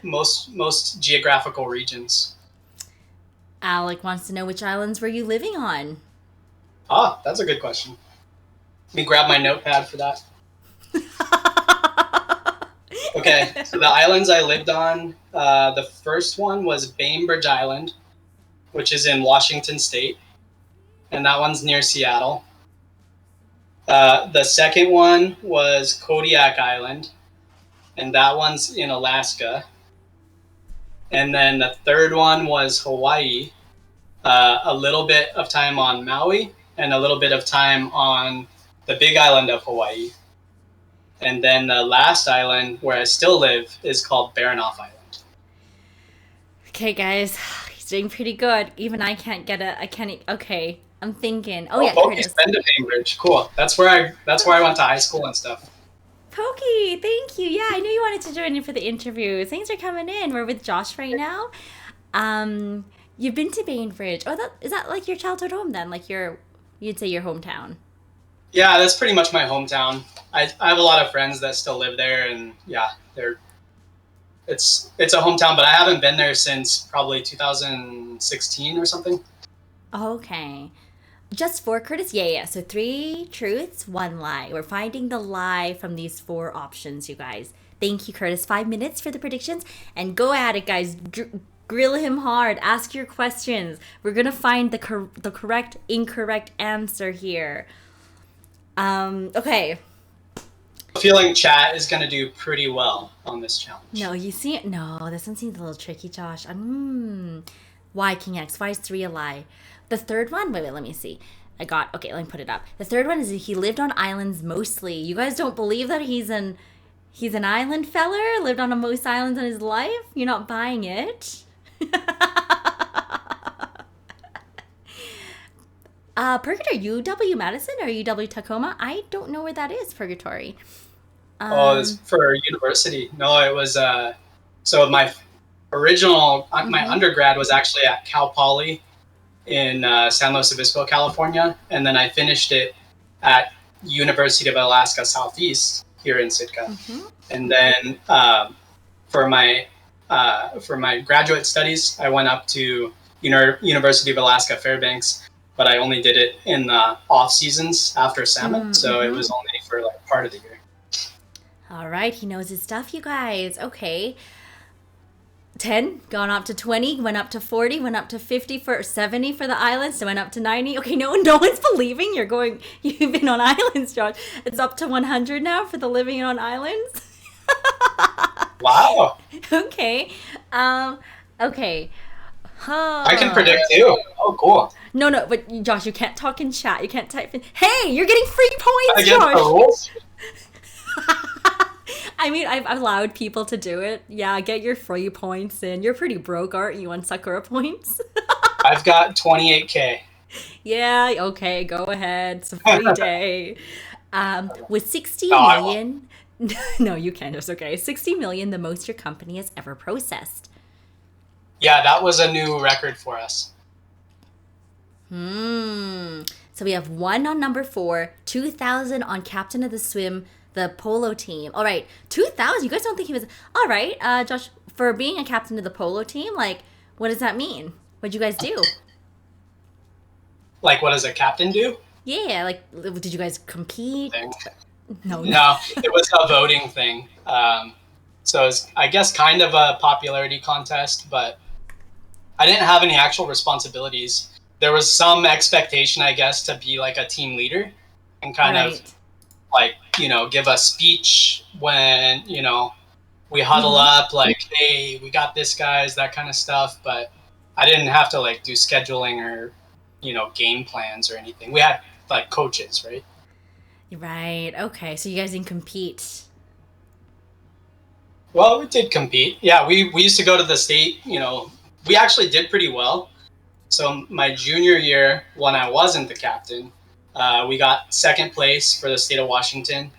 most geographical regions. Alec wants to know which islands were you living on? Ah, that's a good question. Let me grab my notepad for that. Okay, so the islands I lived on, the first one was Bainbridge Island, which is in Washington State, and that one's near Seattle. The second one was Kodiak Island, and that one's in Alaska. And then the third one was Hawaii, a little bit of time on Maui, and a little bit of time on the big island of Hawaii. And then the last island where I still live is called Baranof Island. Okay, guys, he's doing pretty good. Even I can't get it. I can't. Okay, I'm thinking. Oh yeah, Pokey's Curtis. been to Bainbridge. Cool. That's where I went to high school and stuff. Pokey, thank you. Yeah, I knew you wanted to join in for the interview. Thanks for coming in. We're with Josh right now. You've been to Bainbridge. Oh, that is that like your childhood home then? Like you'd say your hometown. Yeah, that's pretty much my hometown. I have a lot of friends that still live there, and yeah, it's a hometown, but I haven't been there since probably 2016 or something. Okay. Just for Curtis, yeah. So 3 truths, 1 lie. We're finding the lie from these 4 options, you guys. Thank you, Curtis. 5 minutes for the predictions, and go at it, guys. Grill him hard. Ask your questions. We're gonna find the correct, incorrect answer here. Okay. Feeling chat is going to do pretty well on this challenge. No, this one seems a little tricky, Josh. Why King X? Why is 3 a lie? The third one, wait, let me see. Okay, let me put it up. The third one is he lived on islands mostly. You guys don't believe that he's an island feller? Lived on most islands in his life? You're not buying it? Purgatory, UW Madison or UW Tacoma? I don't know where that is, Purgatory. It's for university. No, it was so my my undergrad was actually at Cal Poly in San Luis Obispo, California, and then I finished it at University of Alaska Southeast here in Sitka. And then for my graduate studies, I went up to University of Alaska Fairbanks, but I only did it in the off seasons after salmon, so it was only for like part of the year. All right, he knows his stuff, you guys. Okay. 10, gone up to 20, went up to 40, went up to 50 for 70 for the islands, so went up to 90. Okay, no one's believing you've been on islands, Josh. It's up to 100 now for the living on islands. Wow. Okay. Okay. I can predict too. Oh, cool. No, but Josh, you can't talk in chat. You can't type in. Hey, you're getting free points, Against the rules? I mean, I've allowed people to do it. Yeah, get your free points in. You're pretty broke, aren't you, on Sakura points? I've got 28K. Yeah, okay, go ahead. It's a free day. With 60 million... No, you can't. It's okay. 60 million, the most your company has ever processed. Yeah, that was a new record for us. So we have 1 on number 4, 2,000 on captain of the swim, the polo team. All right, 2,000. You guys don't think he was... All right, Josh, for being a captain of the polo team, like, what does that mean? What'd you guys do? Like, what does a captain do? Yeah, like, did you guys compete? No, it was a voting thing. So it's, I guess, kind of a popularity contest, but I didn't have any actual responsibilities. There was some expectation, I guess, to be like a team leader and kind of like, give a speech when, we huddle up, like, hey, we got this, guys, that kind of stuff. But I didn't have to like do scheduling or, game plans or anything. We had like coaches, right? Right. Okay. So you guys didn't compete. Well, we did compete. Yeah, we used to go to the state, we actually did pretty well. So my junior year, when I wasn't the captain, we got 2nd place for the state of Washington.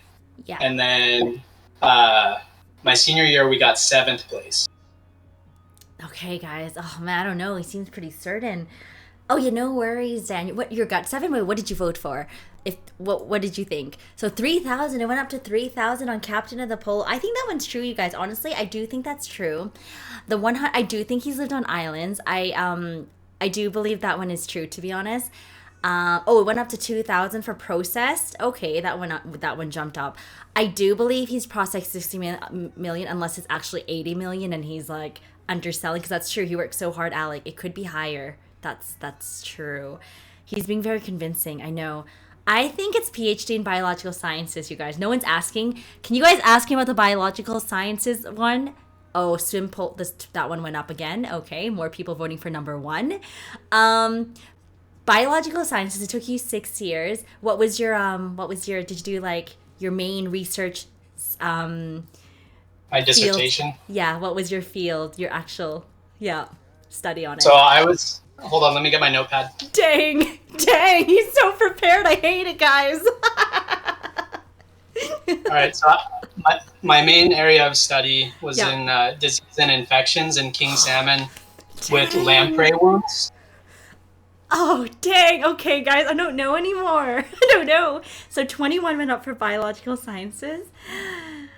Yeah. And then my senior year, we got 7th place. Okay, guys. Oh, man, I don't know. He seems pretty certain. Oh, yeah, no worries, Daniel. What, you got 7? Wait, what did you vote for? What did you think? So 3,000. It went up to 3,000 on captain of the polo. I think that one's true, you guys. Honestly, I do think that's true. The one I do think he's lived on islands. I do believe that one is true, to be honest. It went up to 2,000 for processed. Okay, that one jumped up. I do believe he's processed 60 million, unless it's actually 80 million and he's like underselling, because that's true. He works so hard, Alec. It could be higher. That's true. He's being very convincing, I know. I think it's PhD in biological sciences, you guys. No one's asking. Can you guys ask me about the biological sciences one? Oh, swim poll. That one went up again. Okay, more people voting for number one. Biological sciences. It took you 6 years. What was your? Did you do like your main research? My dissertation. Yeah. What was your field? Your actual study on it. So I was. Hold on. Let me get my notepad. Dang, he's so prepared. I hate it, guys. All right, so my main area of study was in disease and infections in king salmon with lamprey wounds. Oh, dang. Okay, guys, I don't know anymore. I don't know. So 21 went up for biological sciences.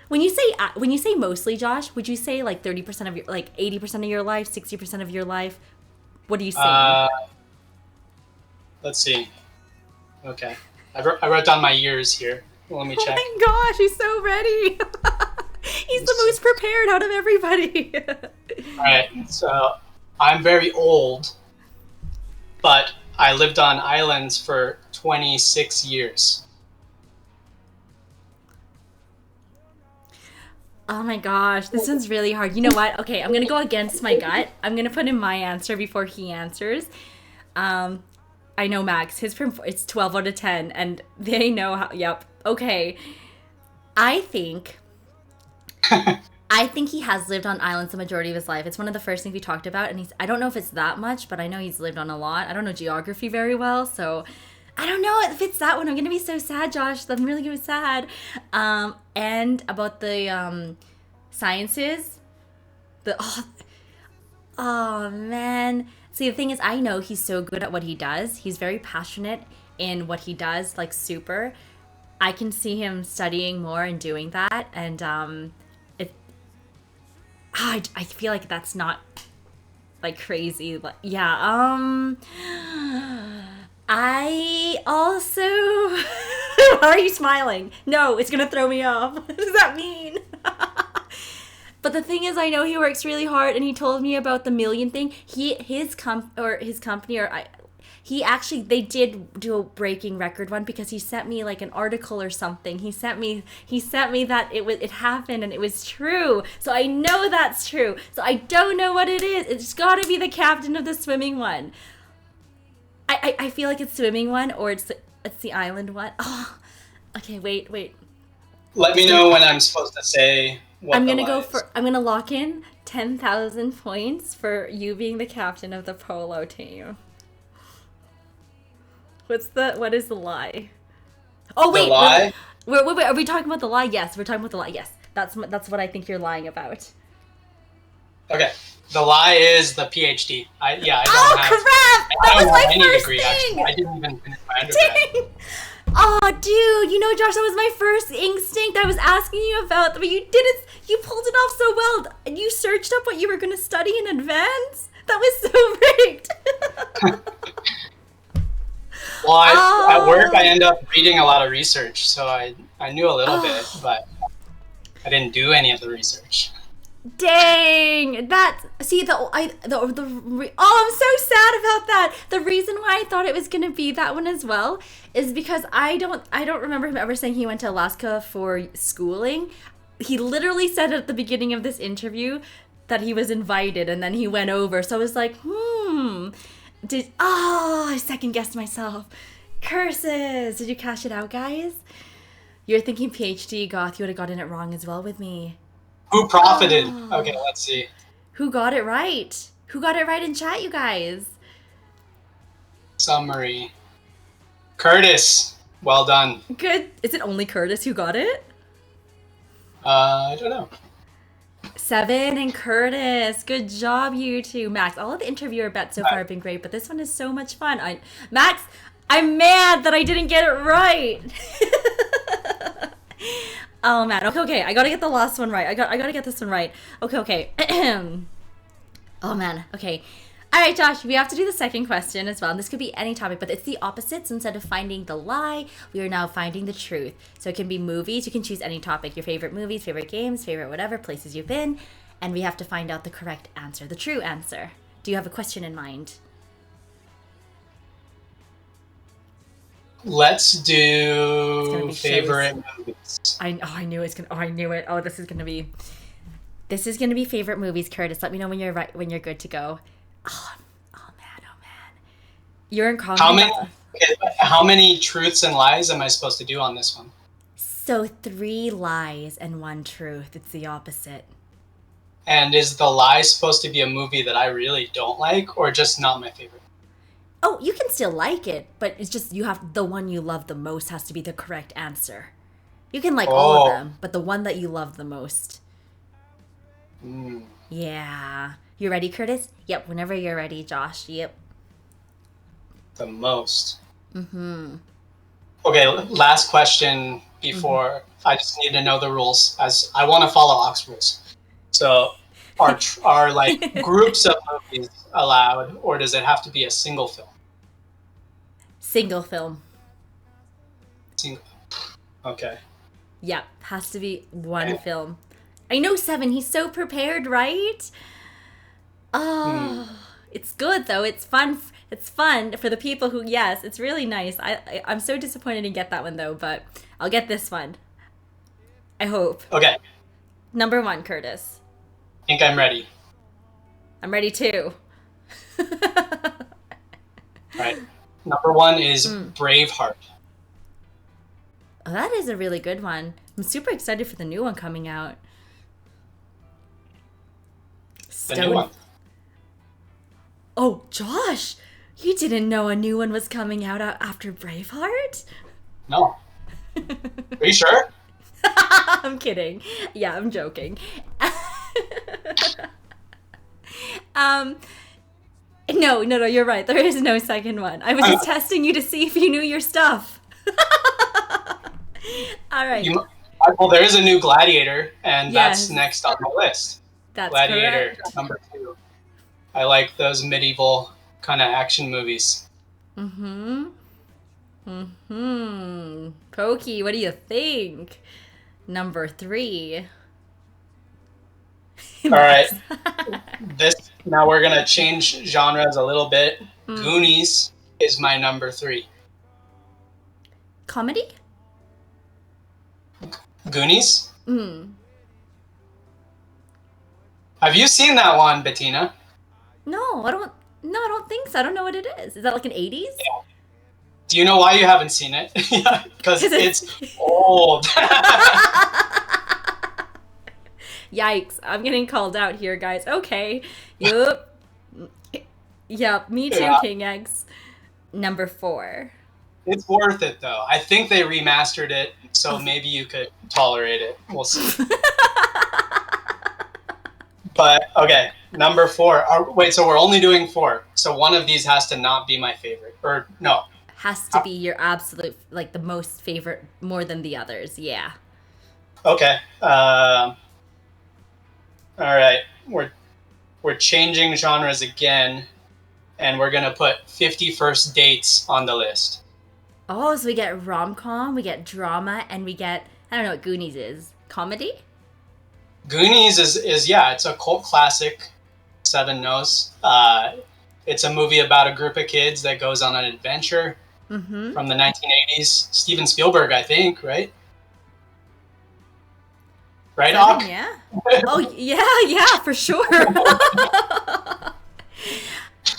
When you say mostly, Josh, would you say like 30% of your, like 80% of your life, 60% of your life? What are you saying? Let's see. Okay. I wrote down my years here. Let me check. Oh my gosh, he's so ready. He's the most prepared out of everybody. All right. So I'm very old, but I lived on islands for 26 years. Oh my gosh, this one's really hard. You know what? Okay, I'm going to go against my gut. I'm going to put in my answer before he answers. I know Max, it's 12 out of 10, and they know how, yep. Okay. I think he has lived on islands the majority of his life. It's one of the first things we talked about, and I don't know if it's that much, but I know he's lived on a lot. I don't know geography very well, so I don't know if it's that one. I'm going to be so sad, Josh. I'm really going to be sad. And about the sciences, oh man. See, the thing is, I know he's so good at what he does. He's very passionate in what he does, like super. I can see him studying more and doing that, and I feel like that's not like crazy. But yeah, I also. Why are you smiling? No, it's gonna throw me off. What does that mean? But the thing is, I know he works really hard, and he told me about the million thing. His company, they did do a breaking record one because he sent me like an article or something. He sent me that it happened and it was true. So I know that's true. So I don't know what it is. It's got to be the captain of the swimming one. I feel like it's swimming one, or it's the island one. Oh, okay. Wait. Let me know when I'm supposed to say. I'm gonna lock in 10,000 points for you being the captain of the polo team. What is the lie? Oh wait, the lie? Wait, are we talking about the lie? Yes, we're talking about the lie. Yes, that's what I think you're lying about. Okay, the lie is the PhD. I don't have. Crap! That was my first degree, thing. Actually. I didn't even finish my undergrad. Dang. Oh, dude, you know, Josh, that was my first instinct I was asking you about, but you pulled it off so well, and you searched up what you were going to study in advance? That was so rigged. Well, at work, I end up reading a lot of research, so I knew a little bit, but I didn't do any of the research. Dang, I'm so sad about that. The reason why I thought it was gonna be that one as well is because I don't remember him ever saying he went to Alaska for schooling. He literally said at the beginning of this interview that he was invited and then he went over. So I was like, I second guessed myself. Curses! Did you cash it out, guys? You're thinking PhD, Goth. You would have gotten it wrong as well with me. Who profited? Okay, let's see. Who got it right? Who got it right in chat, you guys? Summary. Curtis. Well done. Good. Is it only Curtis who got it? I don't know. 7 and Curtis. Good job, you two. Max, all of the interviewer bets so far have been great, but this one is so much fun. Max, I'm mad that I didn't get it right. Oh man. Okay. I gotta get the last one right. I gotta get this one right. Okay. Oh man. Okay. All right, Josh. We have to do the second question as well. And this could be any topic, but it's the opposite. So instead of finding the lie, we are now finding the truth. So it can be movies. You can choose any topic: your favorite movies, favorite games, favorite whatever places you've been, and we have to find out the correct answer, the true answer. Do you have a question in mind? Let's It's gonna do be shows. favorite movies. I knew it's gonna. Oh, I knew it. Oh, this is gonna be. This is gonna be favorite movies, Curtis. Let me know when you're right. When you're good to go. Oh, oh man. Oh man. You're in How comedy. many? That's Okay, how many truths and lies am I supposed to do on this one? so three lies and one truth. It's the opposite. And is the lie supposed to be a movie that I really don't like, or just not my favorite? Oh, you can still like it, but it's just you have the one you love the most has to be the correct answer. You can like all of Oh, them, but the one that you love the most. mm, Yeah. You ready, Curtis? Yep, whenever you're ready, Josh. Yep. the most. Mm-hmm. Okay, last question Mm-hmm. before I just need to know the rules, as I want to follow Ox rules. So, are like groups of movies allowed, or does it have to be a single film? Single film. Single. Okay. Yep, has to be one And, film. I know Seven, he's so prepared, right? hmm. Oh, it's good though. It's fun. It's fun for the people who, yes, it's really nice. I'm so disappointed to get that one though, but I'll get this one. I hope. Okay, Number one, Curtis. I think I'm ready. I'm ready too. All right. Number one is Mm. Braveheart. Oh, that is a really good one. I'm super excited for the new one coming out. The new Stone. one. Oh, Josh, you didn't know a new one was coming out after Braveheart? No. Are you sure? I'm kidding. Yeah, I'm joking. um, no, you're right. There is no second one. I was just testing you to see if you knew your stuff. All right. You, well, there is a new Gladiator, and that's Yes, next on the list. that's Gladiator correct. number two. I like those medieval kind of action movies. Mm-hmm. Mm-hmm. Pokey, what do you think? Number three. All right, Max. this now we're gonna change genres a little bit. Mm. Goonies is my number three. Comedy? Goonies? Mm. Have you seen that one, Bettina? No, I don't. No, I don't think so. I don't know what it is. Is that like an 80s? Do you know why you haven't seen it? Yeah, because Because it's. it's old. Yikes! I'm getting called out here, guys. Okay. Yup. Yep. Me too, Yeah, King Eggs. Number four. it's worth it though. I think they remastered it, so Oh. maybe you could tolerate it. We'll see. But okay, number four. Wait, so we're only doing four. So one of these has to not be my favorite, or no? Has to be your absolute, like the most favorite, more than the others. Yeah. Okay. All right. We're changing genres again, and we're gonna put 50 First Dates on the list. Oh, so we get rom com, we get drama, and we get, I don't know what Goonies is. Comedy? Goonies is yeah, it's a cult classic. Seven knows. It's a movie about a group of kids that goes on an adventure Mm hmm. from the 1980s. Steven Spielberg, I think, right? Right, Seven, Ock? yeah. Oh, yeah, for sure.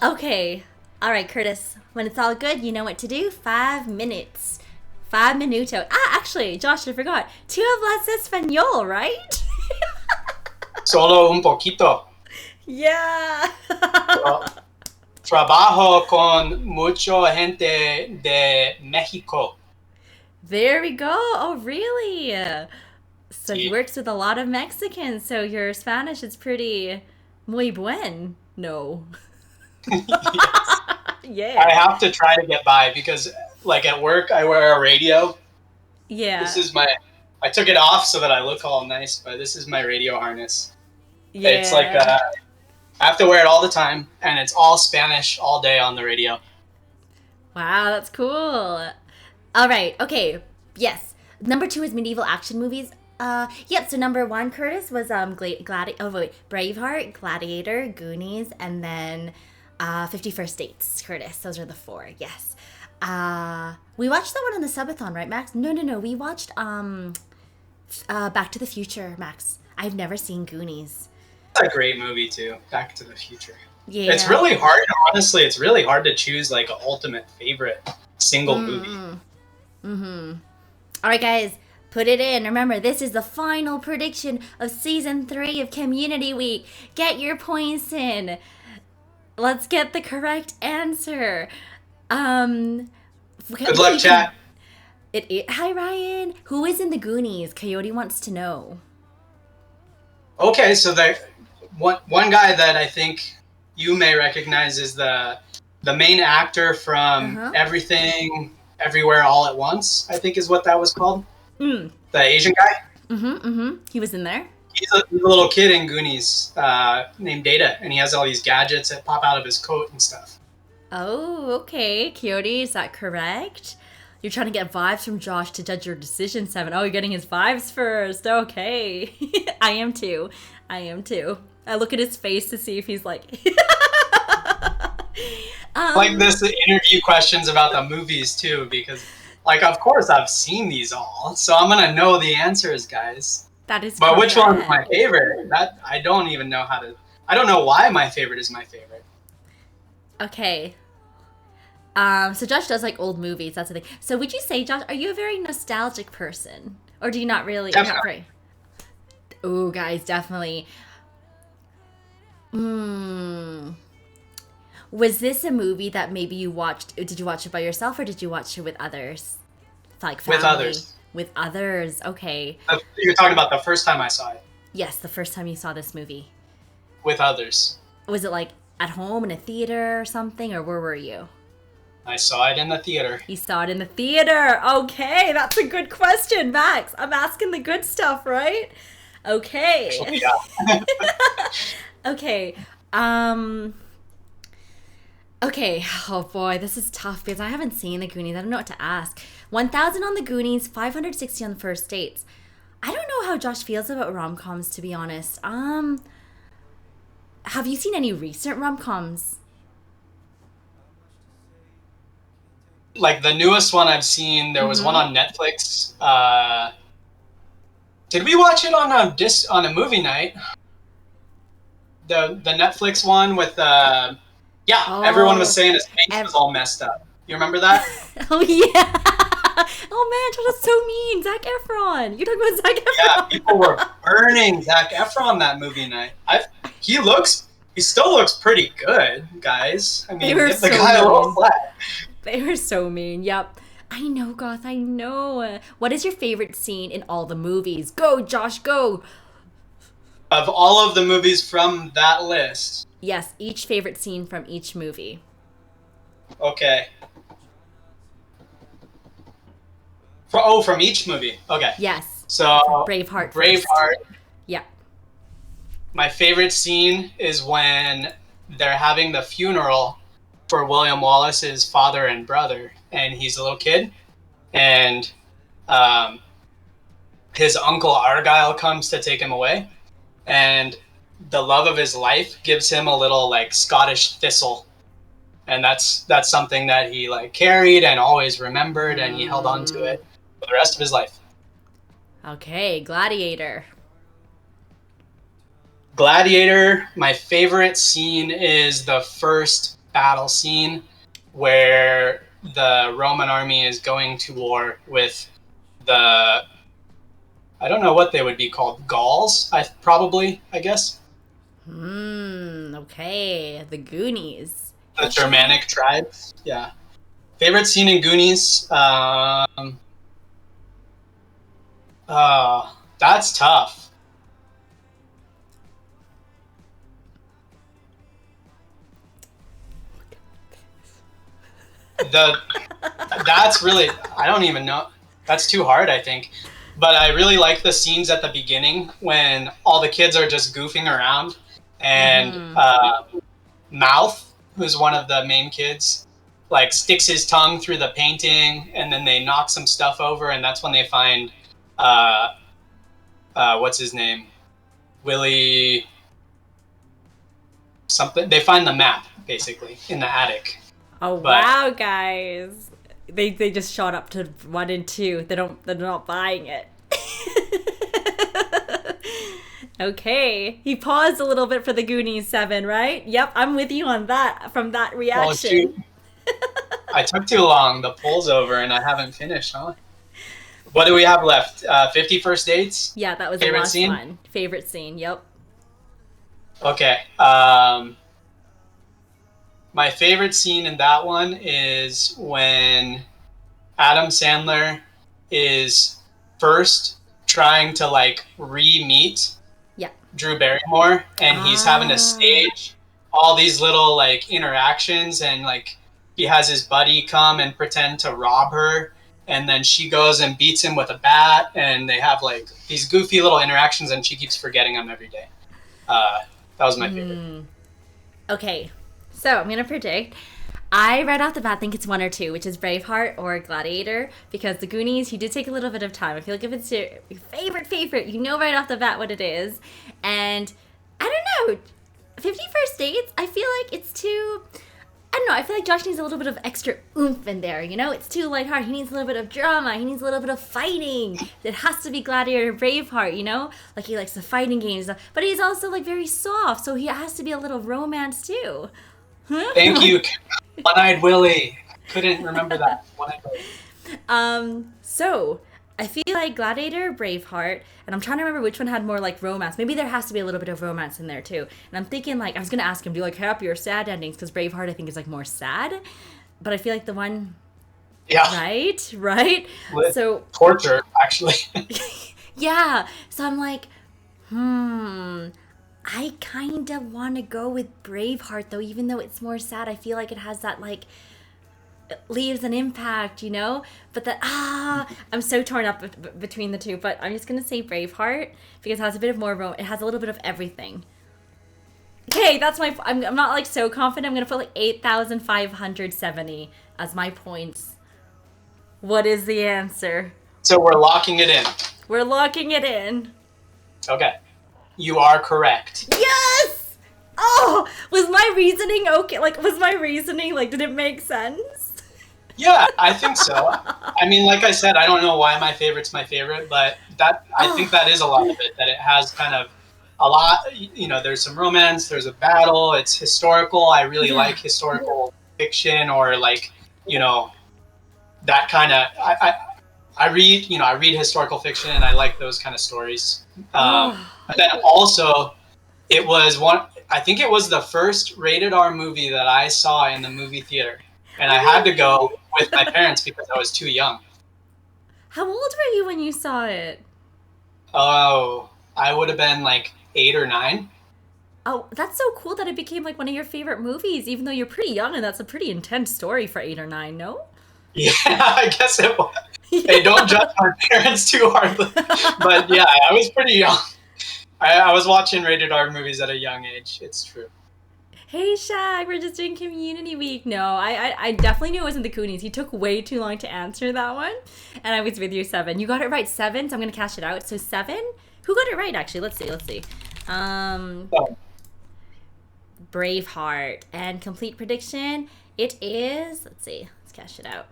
Okay. All right, Curtis. When it's all good, you know what to do. 5 minutes. 5 minuto. Ah, actually, Josh, I forgot. Tú hablas español, right? Solo un poquito. Yeah. Well, trabajo con mucha gente de México. There we go. Oh, really? So he Sí. works with a lot of Mexicans. So your Spanish is pretty muy buen. No. Yes. I Yeah. have to try to get by because, like, at work, I wear a radio. This Yeah. is my. I took it off so that I look all nice, but this is my radio harness. It's like Yeah. I have to wear it all the time, and it's all Spanish all day on the radio. Wow, that's cool. All right. Okay. Yes. Number two is medieval action movies. Yep. So number one, Curtis, was Oh wait, Braveheart, Gladiator, Goonies, and then 50 First Dates. Curtis. Those are the four. Yes. We watched that one on the subathon, right, Max? No. We watched Back to the Future, Max. I've never seen Goonies. It's a great movie too, Back to the Future. It's Yeah. really hard, honestly, it's really hard to choose like an ultimate favorite single movie. All right, guys, put it in. Remember, this is the final prediction of season 3 of Community Week. Get your points in. Let's get the correct answer. Good luck, chat. Hi, Ryan. Who is in the Goonies? Coyote wants to know. Okay, so one guy that I think you may recognize is the main actor from Everything, Everywhere, All at Once. I think is what that was called. The Asian guy. He was in there. He's a little kid in Goonies named Data, and he has all these gadgets that pop out of his coat and stuff. Oh, okay. Coyote, is that correct? You're trying to get vibes from Josh to judge your decision, Seven. Oh, you're getting his vibes first. Okay. I am too. I look at his face to see if he's like... Like this interview questions about the movies too, because like of course I've seen these all, so I'm gonna know the answers, guys. That is But correct. which one's my favorite? That I don't even know how to. I don't know why my favorite is my favorite. Okay. So Josh does like old movies. That's the thing. So would you say, Josh, are you a very nostalgic person, or do you not really? Definitely. Oh, guys, definitely. Was this a movie that maybe you watched? Did you watch it by yourself, or did you watch it with others, like family? With others. With others. Okay. You're talking about the first time I saw it. Yes, the first time you saw this movie. With others. Was it like at home in a theater or something, or where were you? I saw it in the theater. You saw it in the theater. Okay, that's a good question, Max. I'm asking the good stuff, right? Okay. Actually, yeah. Okay. Okay. Oh boy, this is tough because I haven't seen the Goonies. I don't know what to ask. 1,000 on the Goonies, 560 on the First Dates. I don't know how Josh feels about rom-coms, to be honest. Have you seen any recent rom-coms? Like the newest one I've seen, there was one on Netflix. Did we watch it on a movie night? The Netflix one with everyone was saying his face was all messed up. You remember that? Oh yeah. Oh man, Josh, that's so mean. Zac Efron. You're talking about Zac Efron. Yeah, people were burning Zac Efron that movie night. He still looks pretty good, guys. I mean, give the guy a little slack. They were so mean. Yep. I know, Goth. I know. What is your favorite scene in all the movies? Go, Josh, go. Of all of the movies from that list. Yes, each favorite scene from each movie. Okay. From each movie. Okay. Yes. So Braveheart. Braveheart. Yeah. My favorite scene is when they're having the funeral for William Wallace's father and brother, and he's a little kid, and his uncle Argyle comes to take him away, and the love of his life gives him a little like Scottish thistle, and that's something that he like carried and always remembered, and he held on to it for the rest of his life. Okay, Gladiator. Gladiator, my favorite scene is the first battle scene where the Roman army is going to war with I don't know what they would be called, Gauls, I guess. Okay, the Goonies. The Germanic tribes, yeah. Favorite scene in Goonies? That's tough. That's really, I don't even know. That's too hard, I think. But I really like the scenes at the beginning when all the kids are just goofing around, and Mouth, who's one of the main kids, like sticks his tongue through the painting, and then they knock some stuff over, and that's when they find what's his name, Willie something. They find the map basically in the attic. Oh wow, guys! they just shot up to 1 and 2. They're not buying it. Okay, he paused a little bit for the Goonies 7, right? Yep, I'm with you on that from that reaction. I took too long. The poll's over and I haven't finished, huh? What do we have left? 50 First Dates? Yeah, that was Favorite the last scene? one. Favorite scene, yep. Okay. My favorite scene in that one is when Adam Sandler is first trying to like re-meet Yeah. Drew Barrymore, and he's having to stage all these little like interactions, and like he has his buddy come and pretend to rob her, and then she goes and beats him with a bat, and they have like these goofy little interactions, and she keeps forgetting him every day. That was my favorite. Okay, so I'm gonna predict. I right off the bat think it's 1 or 2, which is Braveheart or Gladiator, because the Goonies, he did take a little bit of time. I feel like if it's your favorite, you know right off the bat what it is. And I don't know, 50 First Dates, I feel like it's too, I don't know, I feel like Josh needs a little bit of extra oomph in there, you know? It's too lighthearted. He needs a little bit of drama. He needs a little bit of fighting. It has to be Gladiator or Braveheart, you know? Like, he likes the fighting games. But he's also, like, very soft, so he has to be a little romance, too. Thank you, One-Eyed Willie. Couldn't remember that. One-Eyed Willie. So I feel like Gladiator, Braveheart, and I'm trying to remember which one had more like romance. Maybe there has to be a little bit of romance in there too. And I'm thinking like I was gonna ask him, do you like happy or sad endings? Because Braveheart I think is like more sad, but I feel like the one, Yeah. right. With so torture, actually. yeah. So I'm like, I kind of want to go with Braveheart though, even though it's more sad. I feel like it has that like it leaves an impact, you know. But that I'm so torn up between the two. But I'm just gonna say Braveheart because it has a bit of more. It has a little bit of everything. Okay, that's my. I'm not like so confident. I'm gonna put like 8,570 as my points. What is the answer? So we're locking it in. We're locking it in. Okay. You are correct. Yes! Oh, was my reasoning okay? Like, was my reasoning, like, did it make sense? Yeah, I think so. I mean, like I said, I don't know why my favorite's my favorite, but I think that is a lot of it, that it has kind of a lot, you know, there's some romance, there's a battle, it's historical. I really like historical fiction or like, you know, that kind of, I read historical fiction and I like those kind of stories. But then also, I think it was the first rated R movie that I saw in the movie theater. And I had to go with my parents because I was too young. How old were you when you saw it? Oh, I would have been like 8 or 9. Oh, that's so cool that it became like one of your favorite movies, even though you're pretty young, and that's a pretty intense story for 8 or 9, no? Yeah, I guess it was. Hey, don't judge my parents too hard. But yeah, I was pretty young. I was watching rated R movies at a young age. It's true. Hey, Shaq, we're just doing Community Week. No, I definitely knew it wasn't the Goonies. He took way too long to answer that one, and I was with you, 7. You got it right, 7, so I'm going to cash it out. So 7? Who got it right, actually? Let's see. Braveheart. And complete prediction, it is, let's see, let's cash it out.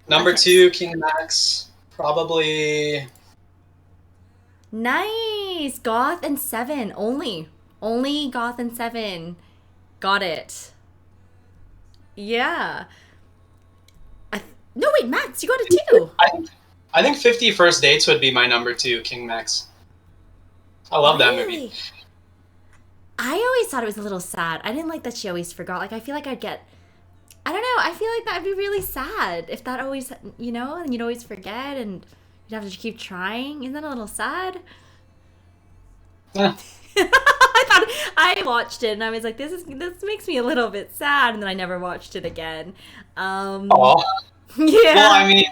Number 2, King Max. Probably. Nice. Goth and 7 only Goth and 7 got it. Yeah. No, wait, Max, you got it too. I think 50 First Dates would be my number 2, King Max. I love that movie. I always thought it was a little sad. I didn't like that she always forgot. Like, I feel like I don't know. I feel like that'd be really sad if that always, you know, and you'd always forget and you'd have to keep trying. Isn't that a little sad? Yeah. I watched it and I was like, this makes me a little bit sad, and then I never watched it again. Oh. Yeah. Well, I mean,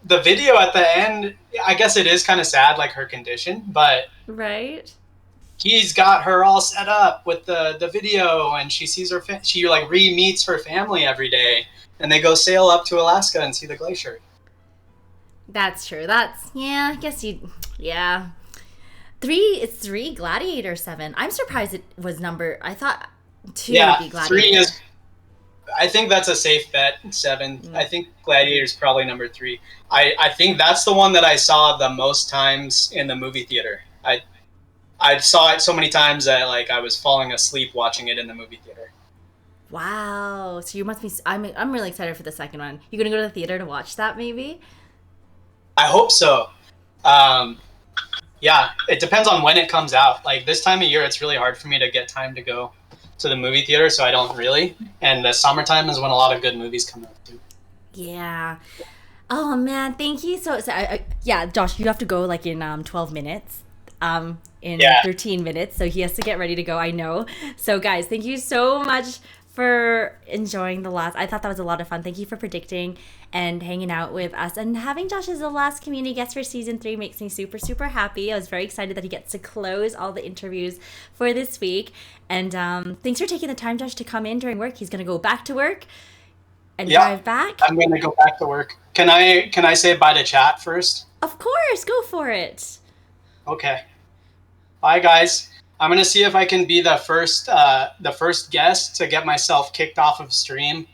the video at the end, I guess it is kind of sad, like her condition, but right. He's got her all set up with the video, and she sees she like re-meets her family every day, and they go sail up to Alaska and see the glacier. That's true. I guess it's 3 Gladiator 7. I'm surprised it was I thought 2 would Yeah, be Gladiator. 3 is. I think that's a safe bet. 7. I think Gladiator is probably number 3. I think that's the one that I saw the most times in the movie theater. I saw it so many times that like I was falling asleep watching it in the movie theater. Wow. So you must be. I'm really excited for the second one. You gonna go to the theater to watch that? Maybe. I hope so. Yeah, it depends on when it comes out. Like this time of year, it's really hard for me to get time to go to the movie theater, so I don't really. And the summertime is when a lot of good movies come out too. Yeah. Oh man, thank you. Yeah, Josh, you have to go like in 12 minutes. In 13 minutes, so he has to get ready to go. I know. So guys, thank you so much for enjoying the last. I thought that was a lot of fun. Thank you for predicting and hanging out with us, and having Josh as the last community guest for season 3 makes me super, super happy. I was very excited that he gets to close all the interviews for this week. And thanks for taking the time, Josh, to come in during work. He's gonna go back to work and drive back. I'm gonna go back to work. Can I say bye to chat first? Of course, go for it. Okay. Bye, guys. I'm gonna see if I can be the first guest to get myself kicked off of stream,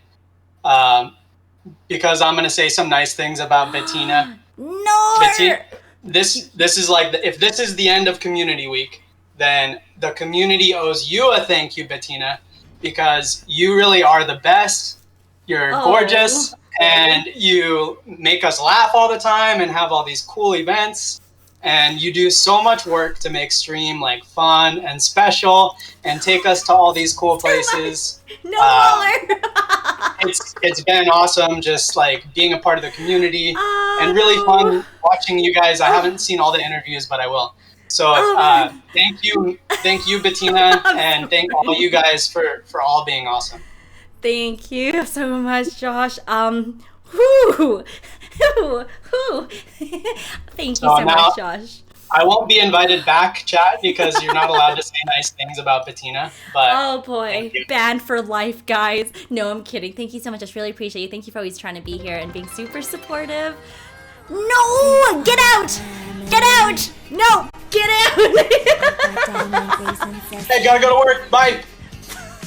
because I'm gonna say some nice things about Bettina. No. Bettina, this is like if this is the end of Community Week, then the community owes you a thank you, Bettina, because you really are the best. You're gorgeous, and you make us laugh all the time and have all these cool events. And you do so much work to make stream like fun and special and take us to all these cool places. No more. It's been awesome just like being a part of the community and really fun watching you guys. I haven't seen all the interviews, but I will. So thank you, Bettina, and thank all you guys for all being awesome. Thank you so much, Josh. Whoo. Thank you so much, Josh. I won't be invited back, chat, because you're not allowed to say nice things about Bettina. But oh boy, banned for life, guys. No, I'm kidding. Thank you so much. I just really appreciate you. Thank you for always trying to be here and being super supportive. No, get out! Get out! No, get out! Hey, gotta go to work. Bye.